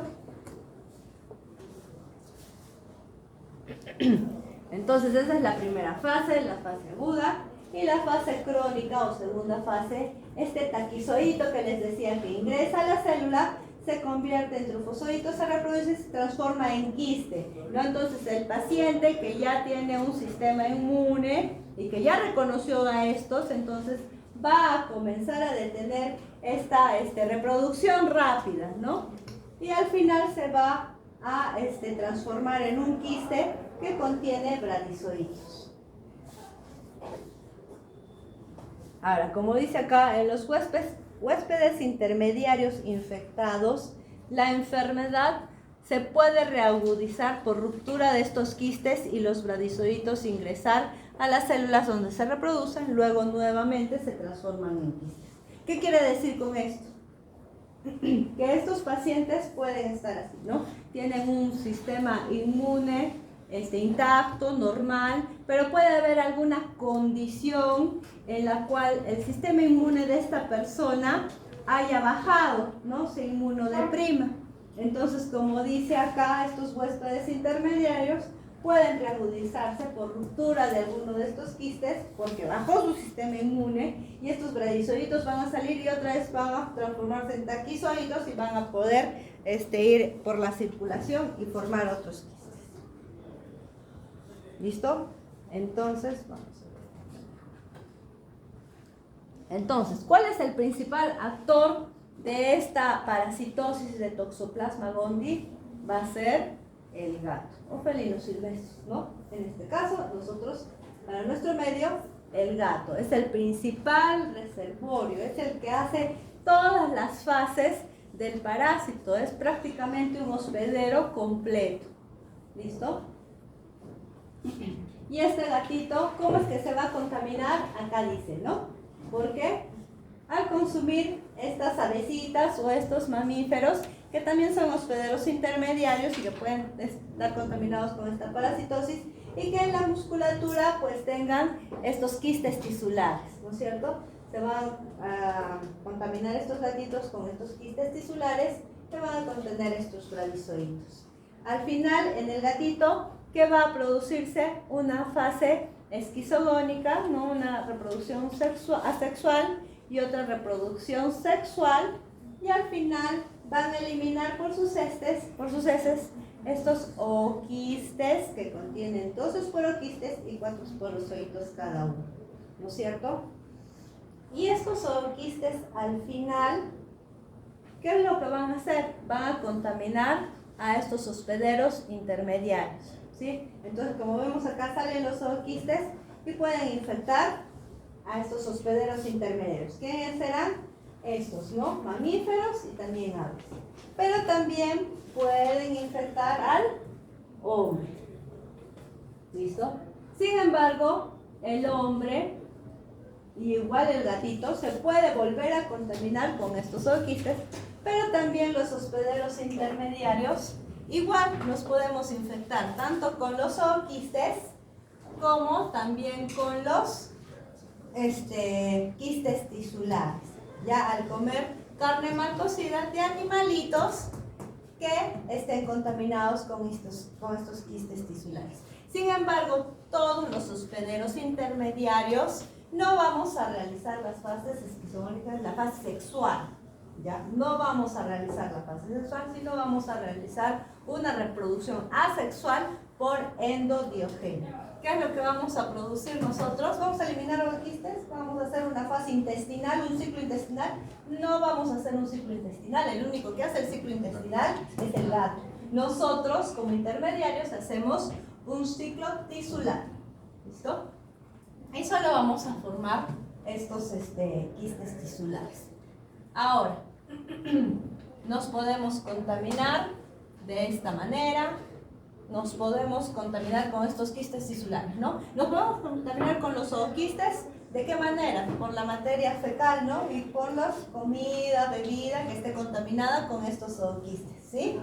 Entonces esa es la primera fase, la fase aguda. Y la fase crónica o segunda fase, este taquizoito que les decía que ingresa a la célula, se convierte en trofozoito, se reproduce y se transforma en quiste, ¿no? Entonces el paciente que ya tiene un sistema inmune y que ya reconoció a estos, entonces va a comenzar a detener esta reproducción rápida, ¿no? Y al final se va a transformar en un quiste que contiene bradizoitos. Ahora, como dice acá, en los huéspedes intermediarios infectados, la enfermedad se puede reagudizar por ruptura de estos quistes y los bradizoitos ingresar a las células donde se reproducen, luego nuevamente se transforman en quistes. ¿Qué quiere decir con esto? Que estos pacientes pueden estar así, ¿no? Tienen un sistema inmune intacto, normal, pero puede haber alguna condición en la cual el sistema inmune de esta persona haya bajado, ¿no? Se inmunodeprima. Entonces, como dice acá, estos huéspedes intermediarios pueden reagudizarse por ruptura de alguno de estos quistes porque bajó su sistema inmune y estos bradizoitos van a salir y otra vez van a transformarse en taquizoitos y van a poder ir por la circulación y formar otros quistes. ¿Listo? Entonces, vamos a ver. Entonces, ¿cuál es el principal actor de esta parasitosis de Toxoplasma gondii? Va a ser el gato o felinos silvestres, ¿no? En este caso, nosotros, para nuestro medio, el gato es el principal reservorio, es el que hace todas las fases del parásito, es prácticamente un hospedero completo. ¿Listo? Y este gatito, ¿cómo es que se va a contaminar? Acá dice, ¿no? Porque al consumir estas avecitas o estos mamíferos, que también son hospederos intermediarios y que pueden estar contaminados con esta parasitosis, y que en la musculatura pues tengan estos quistes tisulares, ¿no es cierto? Se van a contaminar estos gatitos con estos quistes tisulares que van a contener estos bradizoitos. Al final, en el gatito, que va a producirse una fase esquizogónica, ¿no? Una reproducción asexual y otra reproducción sexual, y al final van a eliminar por sus heces estos ooquistes que contienen 2 esporoquistes y 4 esporozoitos cada uno, ¿no es cierto? Y estos ooquistes al final, ¿qué es lo que van a hacer? Van a contaminar a estos hospederos intermediarios, ¿sí? Entonces, como vemos acá, salen los ooquistes y pueden infectar a estos hospederos intermediarios. ¿Quiénes serán? Estos, ¿no? Mamíferos y también aves. Pero también pueden infectar al hombre. ¿Listo? Sin embargo, el hombre, y igual el gatito, se puede volver a contaminar con estos ooquistes, pero también los hospederos intermediarios Igual nos podemos infectar tanto con los zooquistes como también con los quistes tisulares. Ya al comer carne mal cocida de animalitos que estén contaminados con estos quistes tisulares. Sin embargo, todos los hospederos intermediarios no vamos a realizar las fases esquizofrénicas, la fase sexual. ¿Ya? No vamos a realizar la fase sexual, sino vamos a realizar una reproducción asexual por endodiogenia. ¿Qué es lo que vamos a producir nosotros? ¿Vamos a eliminar los quistes? ¿Vamos a hacer una fase intestinal, un ciclo intestinal? No vamos a hacer un ciclo intestinal, el único que hace el ciclo intestinal es el gato. Nosotros, como intermediarios, hacemos un ciclo tisular. ¿Listo? Y solo vamos a formar estos quistes tisulares. Ahora, nos podemos contaminar de esta manera, nos podemos contaminar con estos quistes tisulares, ¿no? Nos podemos contaminar con los zooquistes, ¿de qué manera? Por la materia fecal, ¿no? Y por la comida, bebida que esté contaminada con estos zooquistes, ¿sí?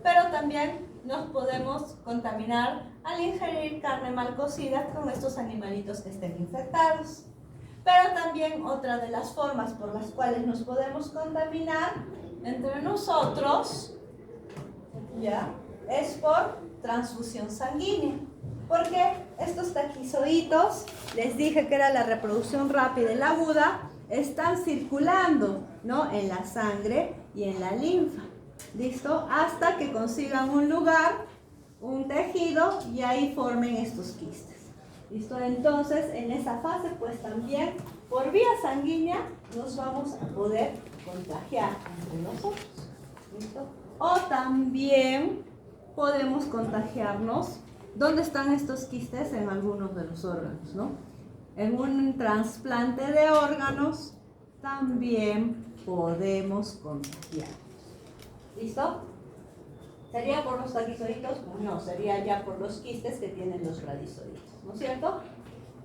Pero también nos podemos contaminar al ingerir carne mal cocida con estos animalitos que estén infectados. Pero también otra de las formas por las cuales nos podemos contaminar entre nosotros, ¿ya?, es por transfusión sanguínea. Porque estos taquizoitos, les dije que era la reproducción rápida y la aguda, están circulando, ¿no?, en la sangre y en la linfa. ¿Listo? Hasta que consigan un lugar, un tejido, y ahí formen estos quistes. ¿Listo? Entonces, en esa fase, pues también por vía sanguínea nos vamos a poder contagiar entre nosotros. ¿Listo? O también podemos contagiarnos. ¿Dónde están estos quistes? En algunos de los órganos, ¿no? En un trasplante de órganos también podemos contagiarnos. ¿Listo? ¿Sería por los taquizoides? No, sería ya por los quistes que tienen los radizoides, ¿no es cierto?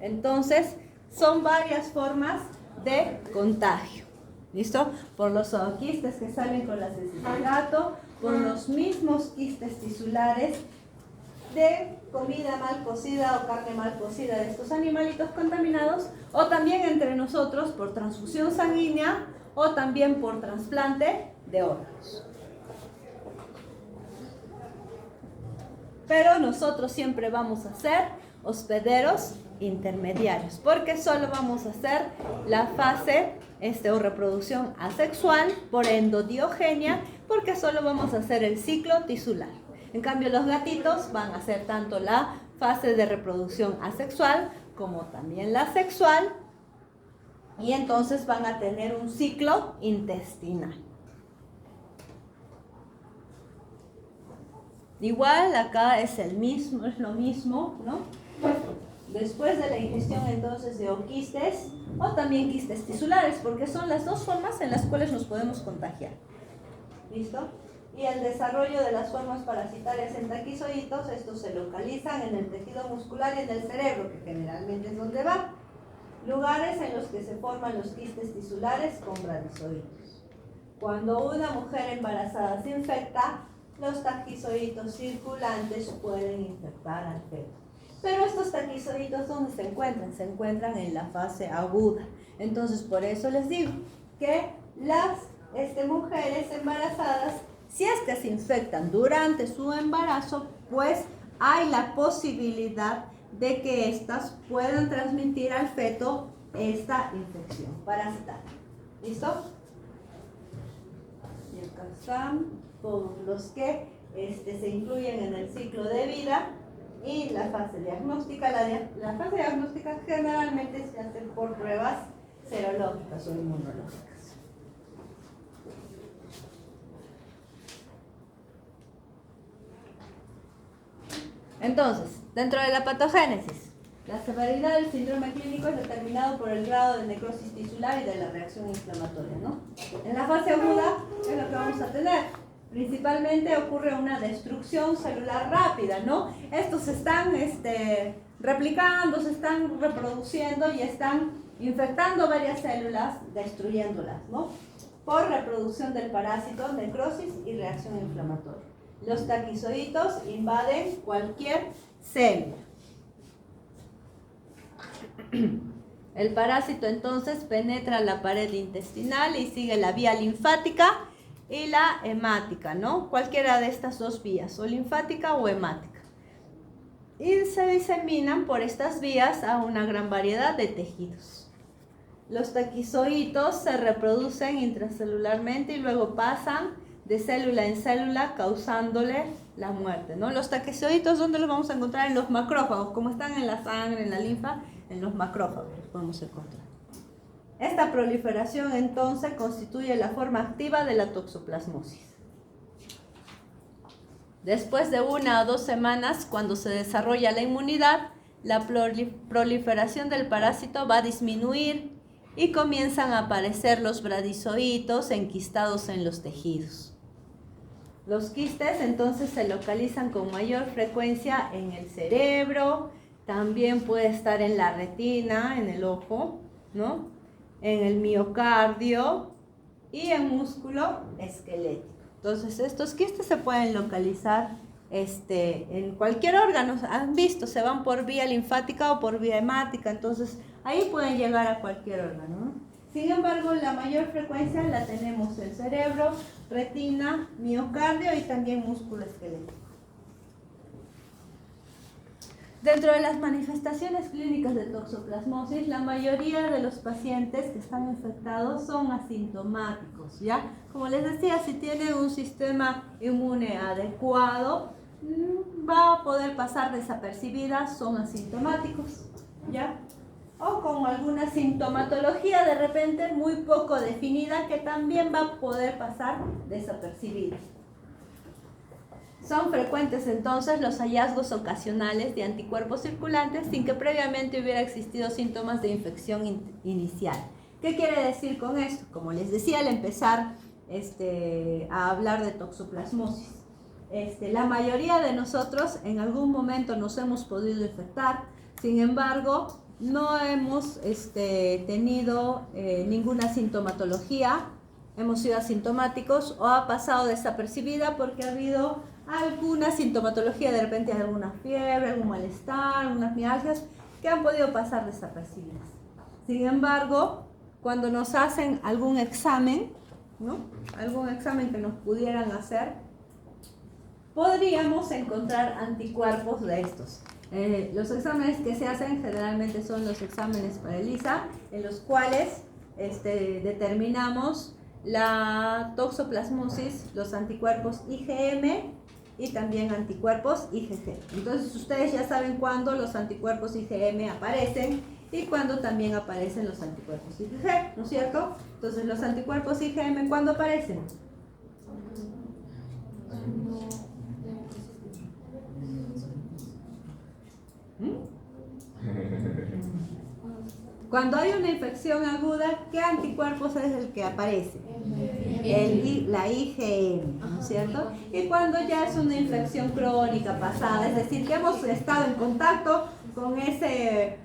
Entonces, son varias formas de contagio. ¿Listo? Por los zooquistes que salen con las heces del gato, por los mismos quistes tisulares de comida mal cocida o carne mal cocida de estos animalitos contaminados, o también entre nosotros por transfusión sanguínea o también por trasplante de órganos. Pero nosotros siempre vamos a ser hospederos intermediarios, porque solo vamos a hacer la fase o reproducción asexual por endodiogenia, porque solo vamos a hacer el ciclo tisular. En cambio, los gatitos van a hacer tanto la fase de reproducción asexual como también la sexual, y entonces van a tener un ciclo intestinal. Igual acá es lo mismo, ¿no? Después de la ingestión entonces de quistes o también quistes tisulares, porque son las dos formas en las cuales nos podemos contagiar. ¿Listo? Y el desarrollo de las formas parasitarias en taquizoitos, estos se localizan en el tejido muscular y en el cerebro, que generalmente es donde va. Lugares en los que se forman los quistes tisulares con radizoides. Cuando una mujer embarazada se infecta, los taquizoitos circulantes pueden infectar al feto. Pero estos taquizoitos, ¿dónde se encuentran? Se encuentran en la fase aguda. Entonces, por eso les digo que las mujeres embarazadas, si es que se infectan durante su embarazo, pues hay la posibilidad de que éstas puedan transmitir al feto esta infección parasitaria. ¿Listo? Y acá están todos los que se incluyen en el ciclo de vida y la fase diagnóstica. La fase diagnóstica generalmente se hace por pruebas serológicas o inmunológicas. Entonces, dentro de la patogénesis, la severidad del síndrome clínico es determinado por el grado de necrosis tisular y de la reacción inflamatoria, ¿no? En la fase aguda es lo que vamos a tener. Principalmente ocurre una destrucción celular rápida, ¿no? Estos se están replicando, se están reproduciendo y están infectando varias células, destruyéndolas, ¿no? Por reproducción del parásito, necrosis y reacción inflamatoria. Los taquizoitos invaden cualquier célula. El parásito entonces penetra la pared intestinal y sigue la vía linfática y la hemática, ¿no? Cualquiera de estas dos vías, o linfática o hemática. Y se diseminan por estas vías a una gran variedad de tejidos. Los taquizoitos se reproducen intracelularmente y luego pasan de célula en célula causándole la muerte, ¿no? Los taquizoitos, ¿dónde los vamos a encontrar? En los macrófagos, como están en la sangre, en la linfa, en los macrófagos los podemos encontrar. Esta proliferación entonces constituye la forma activa de la toxoplasmosis. Después de 1 o 2 semanas, cuando se desarrolla la inmunidad, la proliferación del parásito va a disminuir y comienzan a aparecer los bradizoitos enquistados en los tejidos. Los quistes entonces se localizan con mayor frecuencia en el cerebro, también puede estar en la retina, en el ojo, ¿no? En el miocardio y en músculo esquelético. Entonces estos quistes se pueden localizar en cualquier órgano. Han visto, se van por vía linfática o por vía hemática, entonces ahí pueden llegar a cualquier órgano, ¿no? Sin embargo, la mayor frecuencia la tenemos en cerebro, retina, miocardio y también músculo esquelético. Dentro de las manifestaciones clínicas de toxoplasmosis, la mayoría de los pacientes que están infectados son asintomáticos, ¿ya? Como les decía, si tienen un sistema inmune adecuado, va a poder pasar desapercibidas, son asintomáticos, ¿ya? O con alguna sintomatología de repente muy poco definida que también va a poder pasar desapercibida. Son frecuentes entonces los hallazgos ocasionales de anticuerpos circulantes sin que previamente hubiera existido síntomas de infección inicial. ¿Qué quiere decir con esto? Como les decía al empezar a hablar de toxoplasmosis, la mayoría de nosotros en algún momento nos hemos podido infectar, sin embargo, no hemos tenido ninguna sintomatología, hemos sido asintomáticos o ha pasado desapercibida porque ha habido alguna sintomatología, de repente alguna fiebre, algún malestar, algunas mialgias que han podido pasar desapercibidas. Sin embargo, cuando nos hacen algún examen, ¿no? Algún examen que nos pudieran hacer, podríamos encontrar anticuerpos de estos. Los exámenes que se hacen generalmente son los exámenes para ELISA, en los cuales determinamos la toxoplasmosis, los anticuerpos IgM y también anticuerpos IgG. Entonces ustedes ya saben cuándo los anticuerpos IgM aparecen y cuándo también aparecen los anticuerpos IgG, ¿no es cierto? Entonces los anticuerpos IgM, ¿cuándo aparecen? Cuando hay una infección aguda, ¿qué anticuerpos es el que aparece? La IgM, ¿no es cierto? Y cuando ya es una infección crónica pasada, es decir, que hemos estado en contacto con ese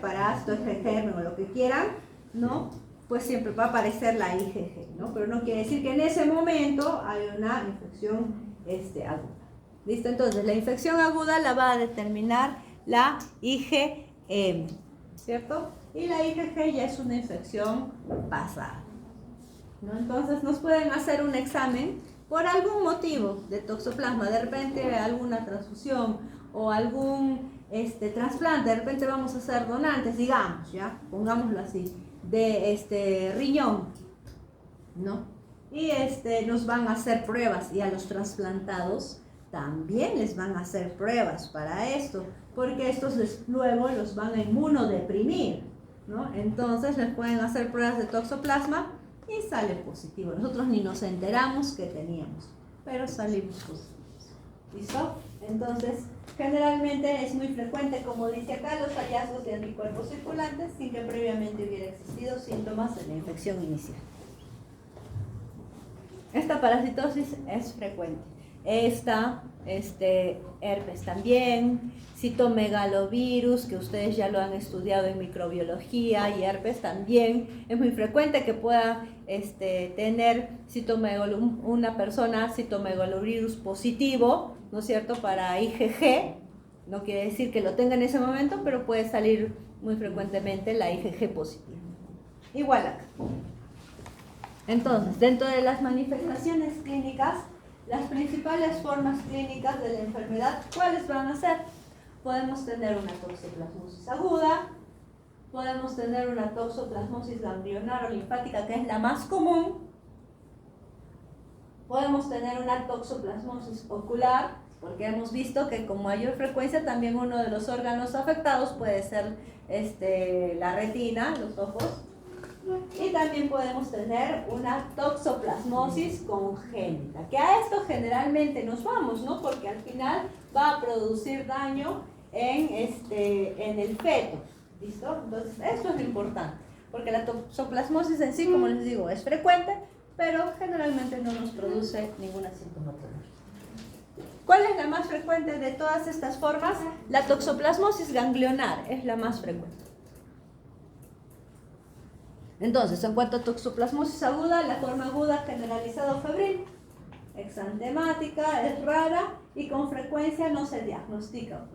parásito, ese germen o lo que quieran, ¿no? Pues siempre va a aparecer la IgG, ¿no? Pero no quiere decir que en ese momento hay una infección aguda. ¿Listo? Entonces, la infección aguda la va a determinar la IgM, ¿cierto? Y la IgG ya es una infección pasada, ¿no? Entonces nos pueden hacer un examen por algún motivo de toxoplasma, de repente alguna transfusión o algún trasplante, de repente vamos a ser donantes, digamos, ya, pongámoslo así, de riñón, ¿no? Y nos van a hacer pruebas y a los trasplantados también les van a hacer pruebas para esto, porque estos luego los van a inmunodeprimir, ¿no? Entonces les pueden hacer pruebas de toxoplasma y sale positivo. Nosotros ni nos enteramos que teníamos, pero salimos positivos. ¿Listo? Entonces, generalmente es muy frecuente, como dice acá, los hallazgos de anticuerpos circulantes sin que previamente hubiera existido síntomas de la infección inicial. Esta parasitosis es frecuente. herpes también, citomegalovirus, que ustedes ya lo han estudiado en microbiología, y herpes también. Es muy frecuente que pueda tener una persona citomegalovirus positivo, ¿no es cierto?, para IgG. No quiere decir que lo tenga en ese momento, pero puede salir muy frecuentemente la IgG positiva. Igual acá. Entonces, dentro de las manifestaciones clínicas, las principales formas clínicas de la enfermedad, ¿cuáles van a ser? Podemos tener una toxoplasmosis aguda, podemos tener una toxoplasmosis ganglionar o linfática, que es la más común, podemos tener una toxoplasmosis ocular, porque hemos visto que con mayor frecuencia también uno de los órganos afectados puede ser la retina, los ojos. Y también podemos tener una toxoplasmosis congénita, que a esto generalmente nos vamos, ¿no? Porque al final va a producir daño en el feto, ¿listo? Entonces, esto es lo importante, porque la toxoplasmosis en sí, como les digo, es frecuente, pero generalmente no nos produce ninguna sintomatología. ¿Cuál es la más frecuente de todas estas formas? La toxoplasmosis ganglionar es la más frecuente. Entonces, en cuanto a toxoplasmosis aguda, la forma aguda generalizada o febril, exantemática, es rara y con frecuencia no se diagnostica.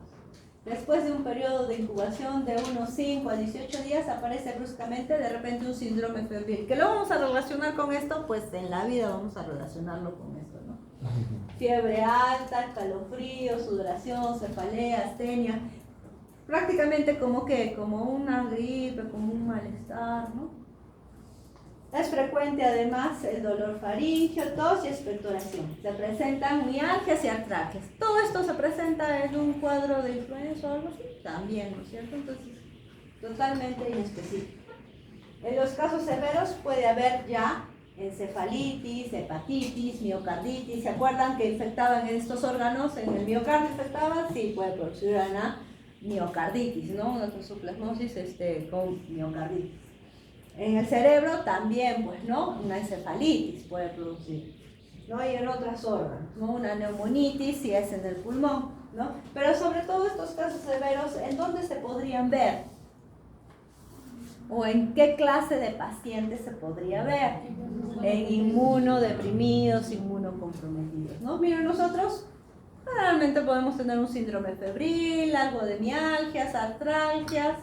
Después de un periodo de incubación de unos 5 a 18 días aparece bruscamente de repente un síndrome febril. ¿Que lo vamos a relacionar con esto? Pues en la vida vamos a relacionarlo con esto, ¿no? Fiebre alta, escalofrío, sudoración, cefalea, astenia. Prácticamente como una gripe, como un malestar, ¿no? Es frecuente además el dolor faríngeo, tos y expectoración. Se presentan mialgias y artralgias. Todo esto se presenta en un cuadro de influenza o algo así, también, ¿no es cierto? Entonces, totalmente inespecífico. En los casos severos puede haber ya encefalitis, hepatitis, miocarditis. ¿Se acuerdan que infectaban en estos órganos? En el miocardio infectaban, sí, puede producir una miocarditis, ¿no? Una toxoplasmosis con miocarditis. En el cerebro también, pues, ¿no? Una encefalitis puede producir, ¿no? Y en otros órganos, ¿no? Una neumonitis si es en el pulmón, ¿no? Pero sobre todo estos casos severos, ¿en dónde se podrían ver? ¿O en qué clase de pacientes se podría ver? En inmunodeprimidos, inmunocomprometidos, ¿no? Miren, nosotros generalmente podemos tener un síndrome febril, algo de mialgias, artralgias,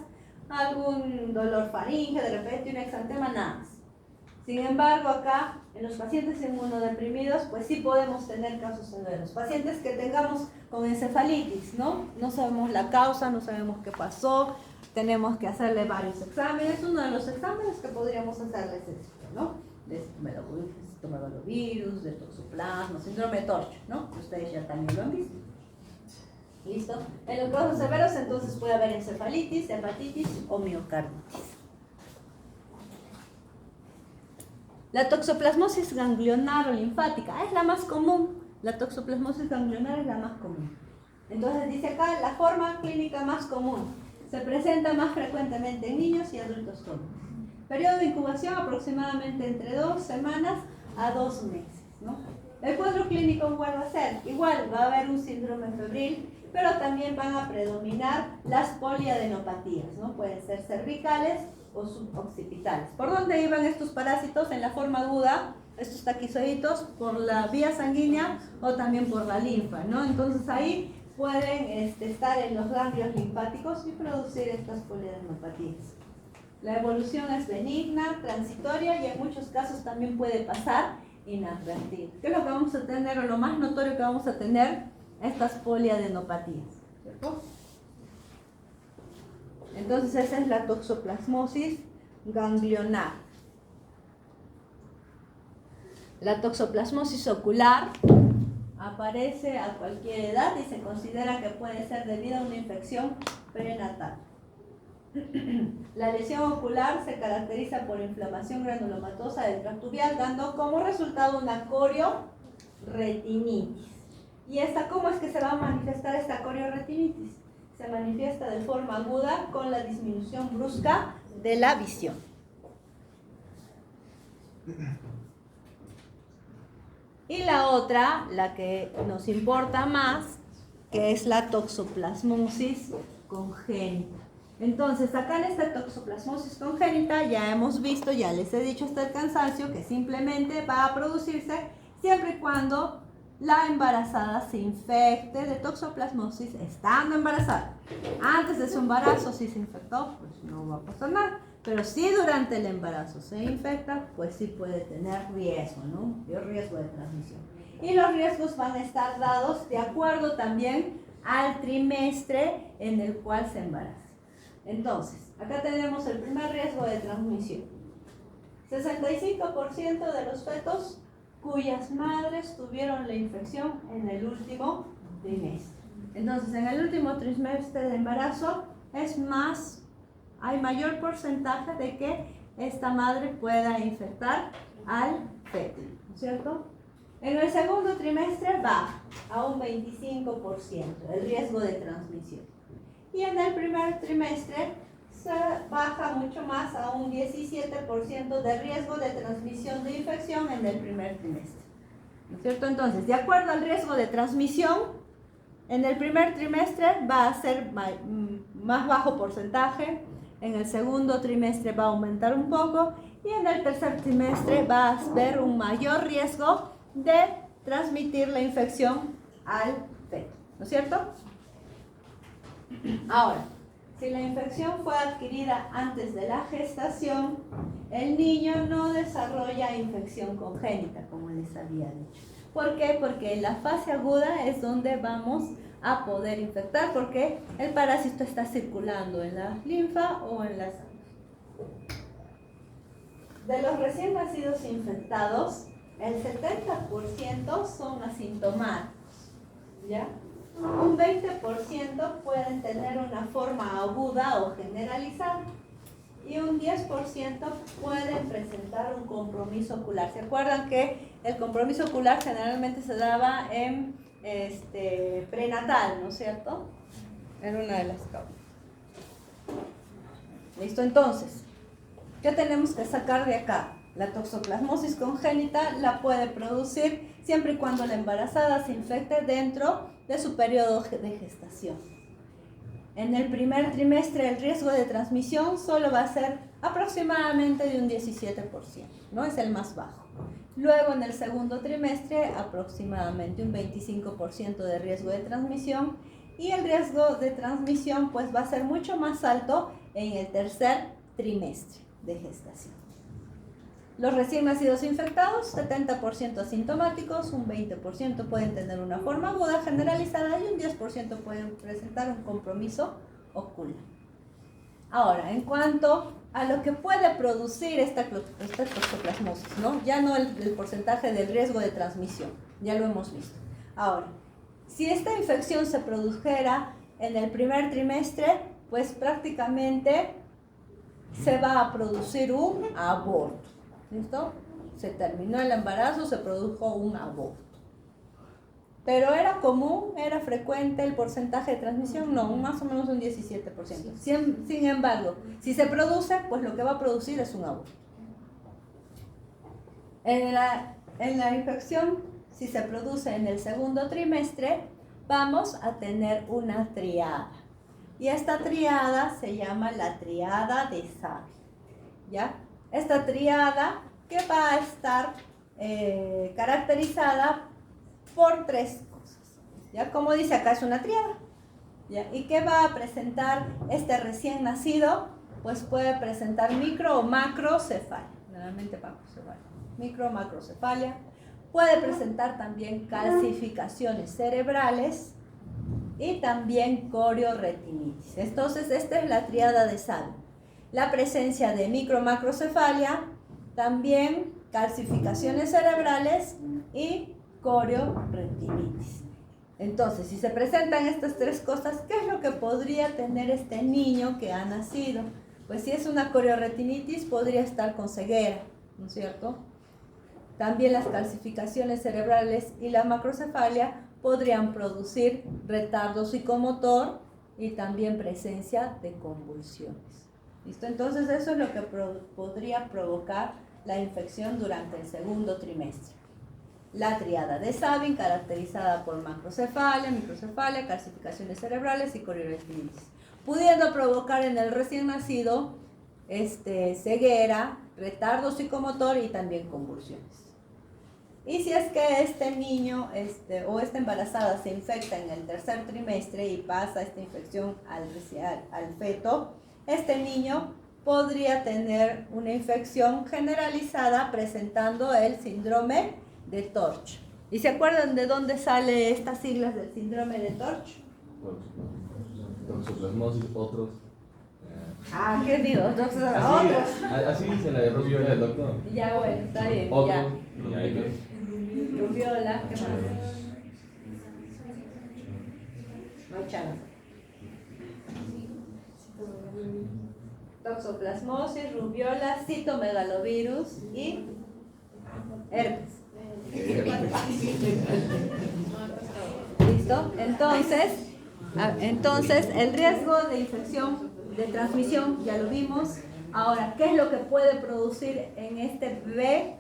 algún dolor faríngeo, de repente un exantema, nada más. Sin embargo, acá, en los pacientes inmunodeprimidos, pues sí podemos tener casos severos. Pacientes que tengamos con encefalitis, ¿no? No sabemos la causa, no sabemos qué pasó, tenemos que hacerle varios exámenes. Uno de los exámenes que podríamos hacerles es esto, ¿no? De citomegalovirus, de toxoplasma, síndrome de Torch, ¿no? Ustedes ya también lo han visto. ¿Listo? En los casos severos, entonces puede haber encefalitis, hepatitis o miocarditis. La toxoplasmosis ganglionar o linfática es la más común. La toxoplasmosis ganglionar es la más común. Entonces dice acá, la forma clínica más común. Se presenta más frecuentemente en niños y adultos jóvenes. Periodo de incubación aproximadamente entre 2 semanas a 2 meses, ¿no? El cuadro clínico igual va a ser, igual va a haber un síndrome febril, pero también van a predominar las poliadenopatías, ¿no? Pueden ser cervicales o suboccipitales. ¿Por dónde iban estos parásitos en la forma aguda? Estos taquizoiditos por la vía sanguínea o también por la linfa, ¿no? Entonces ahí pueden estar en los ganglios linfáticos y producir estas poliadenopatías. La evolución es benigna, transitoria y en muchos casos también puede pasar inadvertida. ¿Qué es lo que vamos a tener o lo más notorio que vamos a tener? Estas poliadenopatías, ¿cierto? Entonces esa es la toxoplasmosis ganglionar. La toxoplasmosis ocular aparece a cualquier edad y se considera que puede ser debido a una infección prenatal. La lesión ocular se caracteriza por inflamación granulomatosa del tracto uveal, dando como resultado una corioretinitis. ¿Y cómo es que se va a manifestar esta corioretinitis? Se manifiesta de forma aguda con la disminución brusca de la visión. Y la otra, la que nos importa más, que es la toxoplasmosis congénita. Entonces, acá en esta toxoplasmosis congénita ya hemos visto, ya les he dicho hasta el cansancio, que simplemente va a producirse siempre y cuando la embarazada se infecte de toxoplasmosis estando embarazada. Antes de su embarazo, si se infectó, pues no va a pasar nada. Pero si durante el embarazo se infecta, pues sí puede tener riesgo, ¿no? Riesgo de transmisión. Y los riesgos van a estar dados de acuerdo también al trimestre en el cual se embaraza. Entonces, acá tenemos el primer riesgo de transmisión. 65% de los fetos cuyas madres tuvieron la infección en el último trimestre. Entonces, en el último trimestre de embarazo hay mayor porcentaje de que esta madre pueda infectar al feto, ¿no es cierto? En el segundo trimestre baja a un 25% el riesgo de transmisión. Y en el primer trimestre se baja mucho más a un 17% de riesgo de transmisión de infección en el primer trimestre, ¿no es cierto? Entonces, de acuerdo al riesgo de transmisión, en el primer trimestre va a ser más bajo porcentaje, en el segundo trimestre va a aumentar un poco y en el tercer trimestre va a haber un mayor riesgo de transmitir la infección al feto, ¿no es cierto? Ahora, si la infección fue adquirida antes de la gestación, el niño no desarrolla infección congénita, como les había dicho. ¿Por qué? Porque en la fase aguda es donde vamos a poder infectar, porque el parásito está circulando en la linfa o en la sangre. De los recién nacidos infectados, el 70% son asintomáticos, ¿ya? Un 20% pueden tener una forma aguda o generalizada y un 10% pueden presentar un compromiso ocular. ¿Se acuerdan que el compromiso ocular generalmente se daba en prenatal, ¿no es cierto? Era una de las causas. ¿Listo? Entonces, ¿qué tenemos que sacar de acá? La toxoplasmosis congénita la puede producir siempre y cuando la embarazada se infecte dentro de su periodo de gestación. En el primer trimestre el riesgo de transmisión solo va a ser aproximadamente de un 17%, ¿no? Es el más bajo. Luego en el segundo trimestre aproximadamente un 25% de riesgo de transmisión y el riesgo de transmisión pues va a ser mucho más alto en el tercer trimestre de gestación. Los recién nacidos infectados, 70% asintomáticos, un 20% pueden tener una forma aguda generalizada y un 10% pueden presentar un compromiso ocular. Ahora, en cuanto a lo que puede producir esta toxoplasmosis, ¿no? Ya no el porcentaje del riesgo de transmisión, ya lo hemos visto. Ahora, si esta infección se produjera en el primer trimestre, pues prácticamente se va a producir un aborto. ¿Listo? Se terminó el embarazo, se produjo un aborto. Pero era común, era frecuente el porcentaje de transmisión, no, más o menos un 17%. Sin embargo, si se produce, pues lo que va a producir es un aborto. En la infección, si se produce en el segundo trimestre, vamos a tener una triada. Y esta triada se llama la triada de Savy, ¿ya? Esta triada que va a estar caracterizada por tres cosas, ¿ya? Como dice acá, es una triada, ¿ya? ¿Y qué va a presentar este recién nacido? Pues puede presentar micro o macrocefalia, generalmente macrocefalia, micro o macrocefalia. Puede presentar también calcificaciones cerebrales y también corioretinitis. Entonces, esta es la triada de Savy. La presencia de micro-macrocefalia, también calcificaciones cerebrales y corioretinitis. Entonces, si se presentan estas tres cosas, ¿qué es lo que podría tener este niño que ha nacido? Pues si es una corioretinitis, podría estar con ceguera, ¿no es cierto? También las calcificaciones cerebrales y la macrocefalia podrían producir retardo psicomotor y también presencia de convulsiones. ¿Listo? Entonces eso es lo que podría provocar la infección durante el segundo trimestre. la triada de Sabin, caracterizada por macrocefalia, microcefalia, calcificaciones cerebrales y coriretinitis, pudiendo provocar en el recién nacido ceguera, retardo psicomotor y también convulsiones. Y si es que este niño o esta embarazada se infecta en el tercer trimestre y pasa esta infección al feto, este niño podría tener una infección generalizada presentando el síndrome de Torch. ¿Y se acuerdan de dónde salen estas siglas del síndrome de Torch? Toxoplasmosis, otros. ¿Qué digo? Otros. Así dice la de rubiola del doctor. Ya, bueno, está bien. Otros. Ya. Rubiola, ¿qué más? No hay chance. Toxoplasmosis, rubiola, citomegalovirus y herpes. ¿Listo? Entonces, el riesgo de infección, de transmisión, ya lo vimos. Ahora, ¿qué es lo que puede producir en este bebé,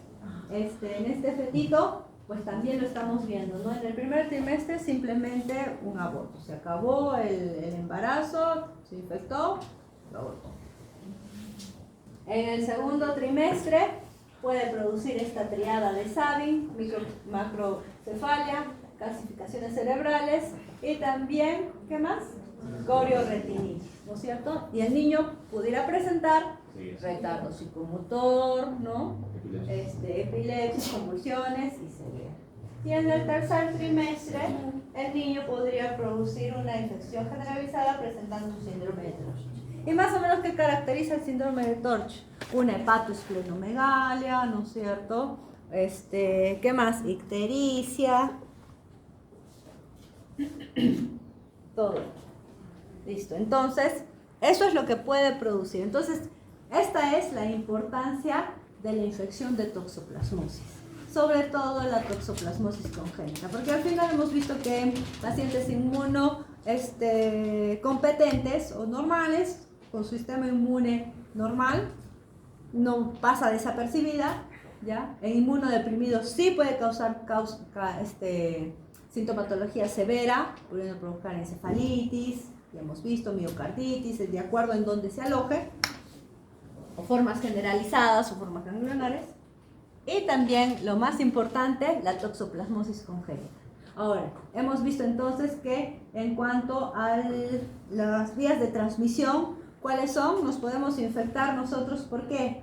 en este fetito? Pues también lo estamos viendo, ¿no? En el primer trimestre simplemente un aborto. Se acabó el embarazo, se infectó, lo abortó. En el segundo trimestre puede producir esta triada de Sabin, macrocefalia, calcificaciones cerebrales y también, ¿qué más? Coriorretinitis, ¿no es cierto? Y el niño pudiera presentar retardo psicomotor, ¿no? Epilepsia, convulsiones y ceguera. Y en el tercer trimestre, el niño podría producir una infección generalizada presentando un síndrome de Torch. Y más o menos, ¿qué caracteriza el síndrome de Torch? Una hepatoesplenomegalia, ¿no es cierto? ¿Qué más? Ictericia. Todo. Listo. Entonces, eso es lo que puede producir. Entonces, esta es la importancia de la infección de toxoplasmosis, sobre todo la toxoplasmosis congénita, porque al final hemos visto que pacientes competentes o normales, con su sistema inmune normal, no pasa desapercibida, ¿ya? El inmunodeprimido sí puede causar sintomatología severa, pudiendo provocar encefalitis, ya hemos visto, miocarditis, de acuerdo en dónde se aloje, o formas generalizadas o formas ganglionares, y también, lo más importante, la toxoplasmosis congénita. Ahora, hemos visto entonces que en cuanto a las vías de transmisión, ¿cuáles son? Nos podemos infectar nosotros, ¿por qué?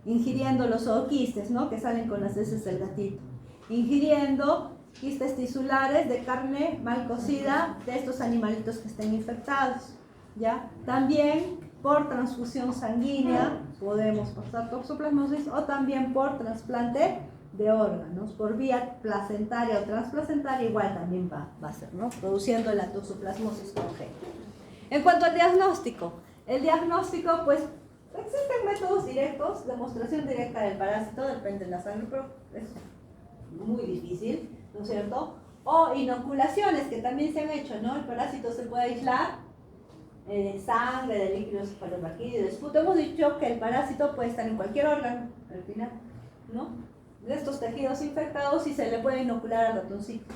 Ingiriendo los zooquistes, ¿no? Que salen con las heces del gatito. Ingiriendo quistes tisulares de carne mal cocida de estos animalitos que estén infectados, ¿ya? También por transfusión sanguínea podemos pasar toxoplasmosis, o también por trasplante de órganos, por vía placentaria o transplacentaria, igual también va a ser, ¿no? Produciendo la toxoplasmosis congénita. En cuanto al diagnóstico, el diagnóstico, pues, existen métodos directos, demostración directa del parásito, depende de la sangre, pero es muy difícil, ¿no es cierto? O inoculaciones, que también se han hecho, ¿no? El parásito se puede aislar de sangre, de líquidos cefalorraquídeos, de esputo. Hemos dicho que el parásito puede estar en cualquier órgano, al final, ¿no? De estos tejidos infectados, y se le puede inocular al ratoncito,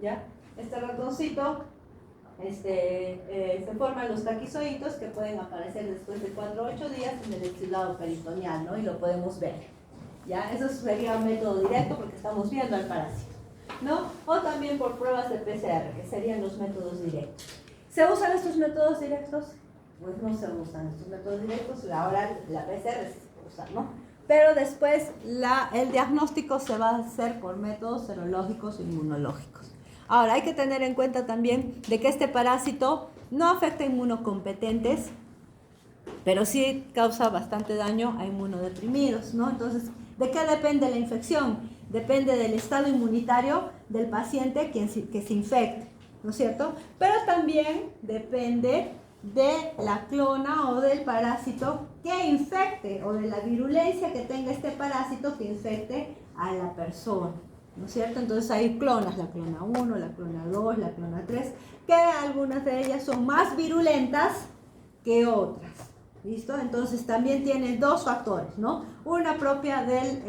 ¿ya? Este ratoncito, se forman los taquizoitos que pueden aparecer después de 4 o 8 días en el exudado peritoneal, ¿no? Y lo podemos ver, ¿ya? Eso sería un método directo porque estamos viendo al parásito, ¿no? O también por pruebas de PCR, que serían los métodos directos. ¿Se usan estos métodos directos? Pues no se usan estos métodos directos, ahora la PCR se puede usar, ¿no? Pero después el diagnóstico se va a hacer por métodos serológicos e inmunológicos. Ahora, hay que tener en cuenta también de que este parásito no afecta a inmunocompetentes, pero sí causa bastante daño a inmunodeprimidos, ¿no? Entonces, ¿de qué depende la infección? Depende del estado inmunitario del paciente que se infecte, ¿no es cierto? Pero también depende de la clona o del parásito que infecte, o de la virulencia que tenga este parásito que infecte a la persona, ¿no es cierto? Entonces hay clonas, la clona 1, la clona 2, la clona 3, que algunas de ellas son más virulentas que otras, ¿listo? Entonces también tiene dos factores, ¿no? Una propia del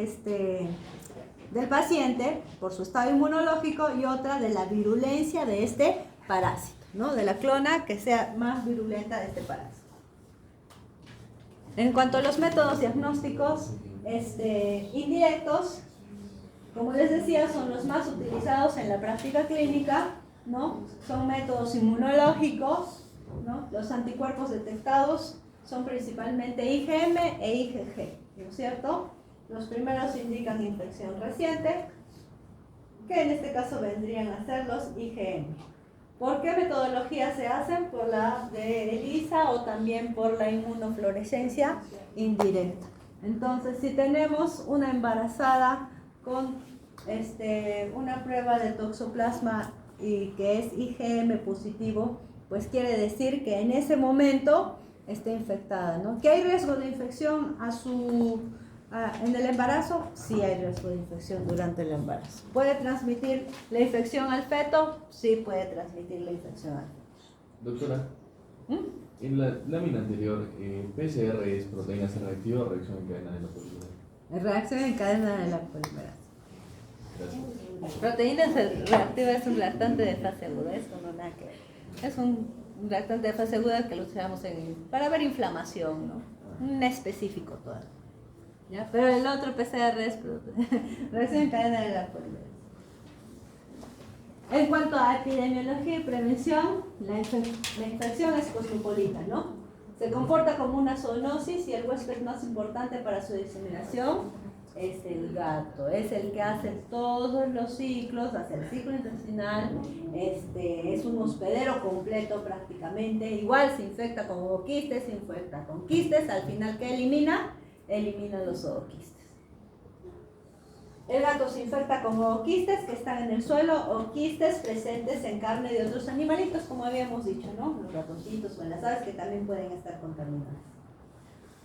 del paciente por su estado inmunológico y otra de la virulencia de este parásito, ¿no? De la clona que sea más virulenta de este parásito. En cuanto a los métodos diagnósticos indirectos, como les decía, son los más utilizados en la práctica clínica, ¿no? Son métodos inmunológicos, ¿no? Los anticuerpos detectados son principalmente IgM e IgG, ¿no es cierto? Los primeros indican infección reciente, que en este caso vendrían a ser los IgM. ¿Por qué metodología se hacen? Por la de ELISA o también por la inmunofluorescencia indirecta. Entonces, si tenemos una embarazada con una prueba de toxoplasma y que es IgM positivo, pues quiere decir que en ese momento está infectada, ¿no? ¿Que hay riesgo de infección en el embarazo? Sí hay riesgo de infección durante el embarazo. ¿Puede transmitir la infección al feto? Sí puede transmitir la infección al feto. Doctora, en la lámina anterior, PCR es proteína C reactiva o reacción en cadena de la polimerasa. Reacción en cadena de la polimerasa. Gracias. Proteína reactiva es un reactante de fase aguda, eso no nada que ver. Es un reactante de fase aguda que lo usamos para ver inflamación, ¿no? Un específico todavía. ¿Ya? Pero el otro PCR es reacción en cadena de la polimerasa. En cuanto a epidemiología y prevención, la infección es cosmopolita, ¿no? Se comporta como una zoonosis y el huésped más importante para su diseminación es el gato. Es el que hace todos los ciclos, hace el ciclo intestinal, es un hospedero completo prácticamente. Igual se infecta con ooquistes, se infecta con quistes, al final ¿qué elimina? Elimina los ooquistes. El gato se infecta con ooquistes que están en el suelo o quistes presentes en carne de otros animalitos, como habíamos dicho, ¿no? Los ratoncitos o en las aves que también pueden estar contaminadas.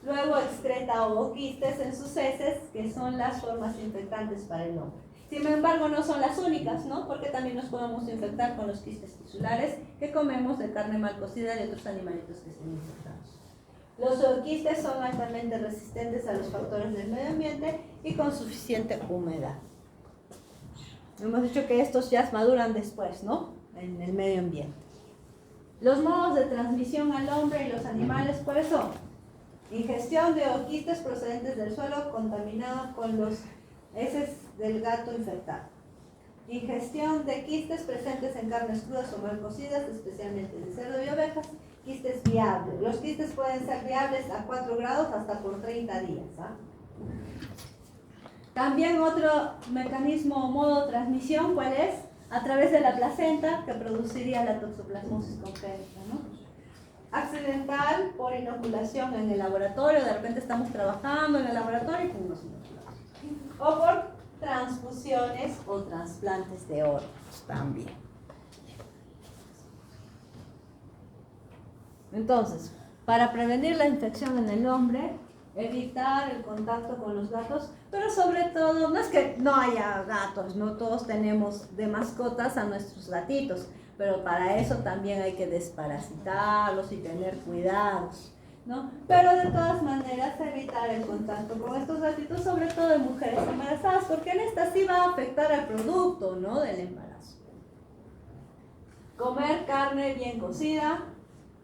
Luego excreta ooquistes en sus heces, que son las formas infectantes para el hombre. Sin embargo, no son las únicas, ¿no? Porque también nos podemos infectar con los quistes tisulares que comemos de carne mal cocida y de otros animalitos que estén infectados. Los ooquistes son altamente resistentes a los factores del medio ambiente y con suficiente humedad. Hemos dicho que estos ya maduran después, ¿no? En el medio ambiente. Los modos de transmisión al hombre y los animales, ¿cuáles son? Ingestión de ooquistes procedentes del suelo contaminado con los heces del gato infectado. Ingestión de quistes presentes en carnes crudas o mal cocidas, especialmente de cerdo y ovejas. Quistes viables. Los quistes pueden ser viables a 4 grados hasta por 30 días. También otro mecanismo o modo de transmisión, ¿cuál es? A través de la placenta, que produciría la toxoplasmosis congénita, ¿no? Accidental, por inoculación en el laboratorio, de repente estamos trabajando en el laboratorio y con unos inoculados. O por transfusiones o trasplantes de órganos también. Entonces, para prevenir la infección en el hombre, evitar el contacto con los gatos, pero sobre todo, no es que no haya gatos, no todos tenemos de mascotas a nuestros gatitos, pero para eso también hay que desparasitarlos y tener cuidados, ¿no? Pero de todas maneras evitar el contacto con estos gatitos, sobre todo en mujeres embarazadas, porque en esta sí va a afectar al producto, ¿no? Del embarazo. Comer carne bien cocida,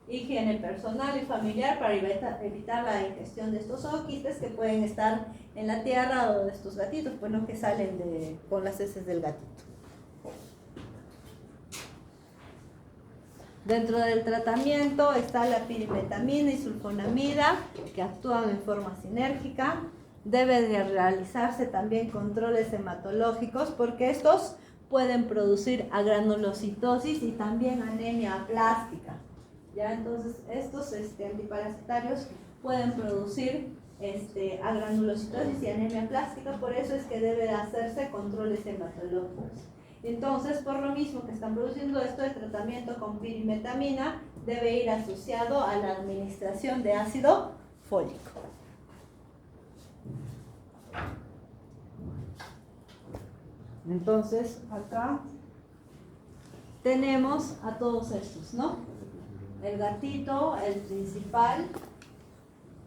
higiene personal y familiar para evitar la ingestión de estos ooquistes que pueden estar en la tierra o de estos gatitos, pues no que salen con las heces del gatito. Dentro del tratamiento está la pirimetamina y sulfonamida que actúan en forma sinérgica. Debe de realizarse también controles hematológicos porque estos pueden producir agranulocitosis y también anemia aplástica. ¿Ya? Entonces, estos antiparasitarios pueden producir agranulocitosis y anemia plástica, por eso es que debe hacerse controles hematológicos. Entonces, por lo mismo que están produciendo esto, el tratamiento con pirimetamina debe ir asociado a la administración de ácido fólico. Entonces, acá tenemos a todos estos, ¿no? El gatito, el principal,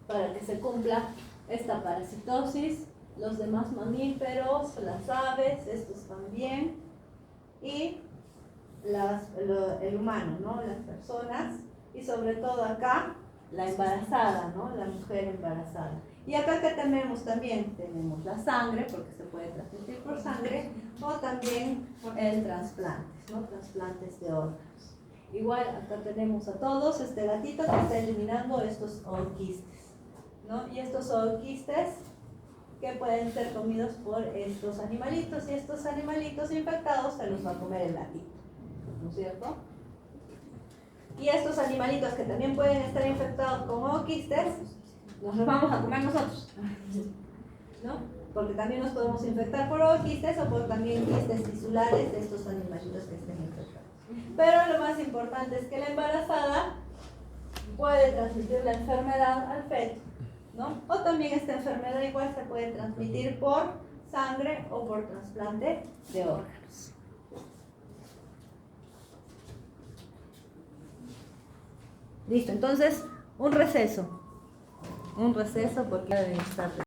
para que se cumpla esta parasitosis, los demás mamíferos, las aves, estos también, y el humano, ¿no? Las personas, y sobre todo acá, la embarazada, ¿no? La mujer embarazada. Y acá que tenemos también, tenemos la sangre, porque se puede transmitir por sangre, o también el trasplante, ¿no? Trasplantes de órganos. Igual acá tenemos a todos este gatito que está eliminando estos ooquistes, ¿no? Y estos ooquistes que pueden ser comidos por estos animalitos, y estos animalitos infectados se los va a comer el gatito, ¿no es cierto? Y estos animalitos que también pueden estar infectados con ooquistes, nos los vamos a comer nosotros, ¿no? Porque también nos podemos infectar por ooquistes o por también quistes tisulares de estos animalitos que estén infectados. Pero lo más importante es que la embarazada puede transmitir la enfermedad al feto, ¿no? O también esta enfermedad igual se puede transmitir por sangre o por trasplante de órganos. Listo, entonces un receso porque deben estar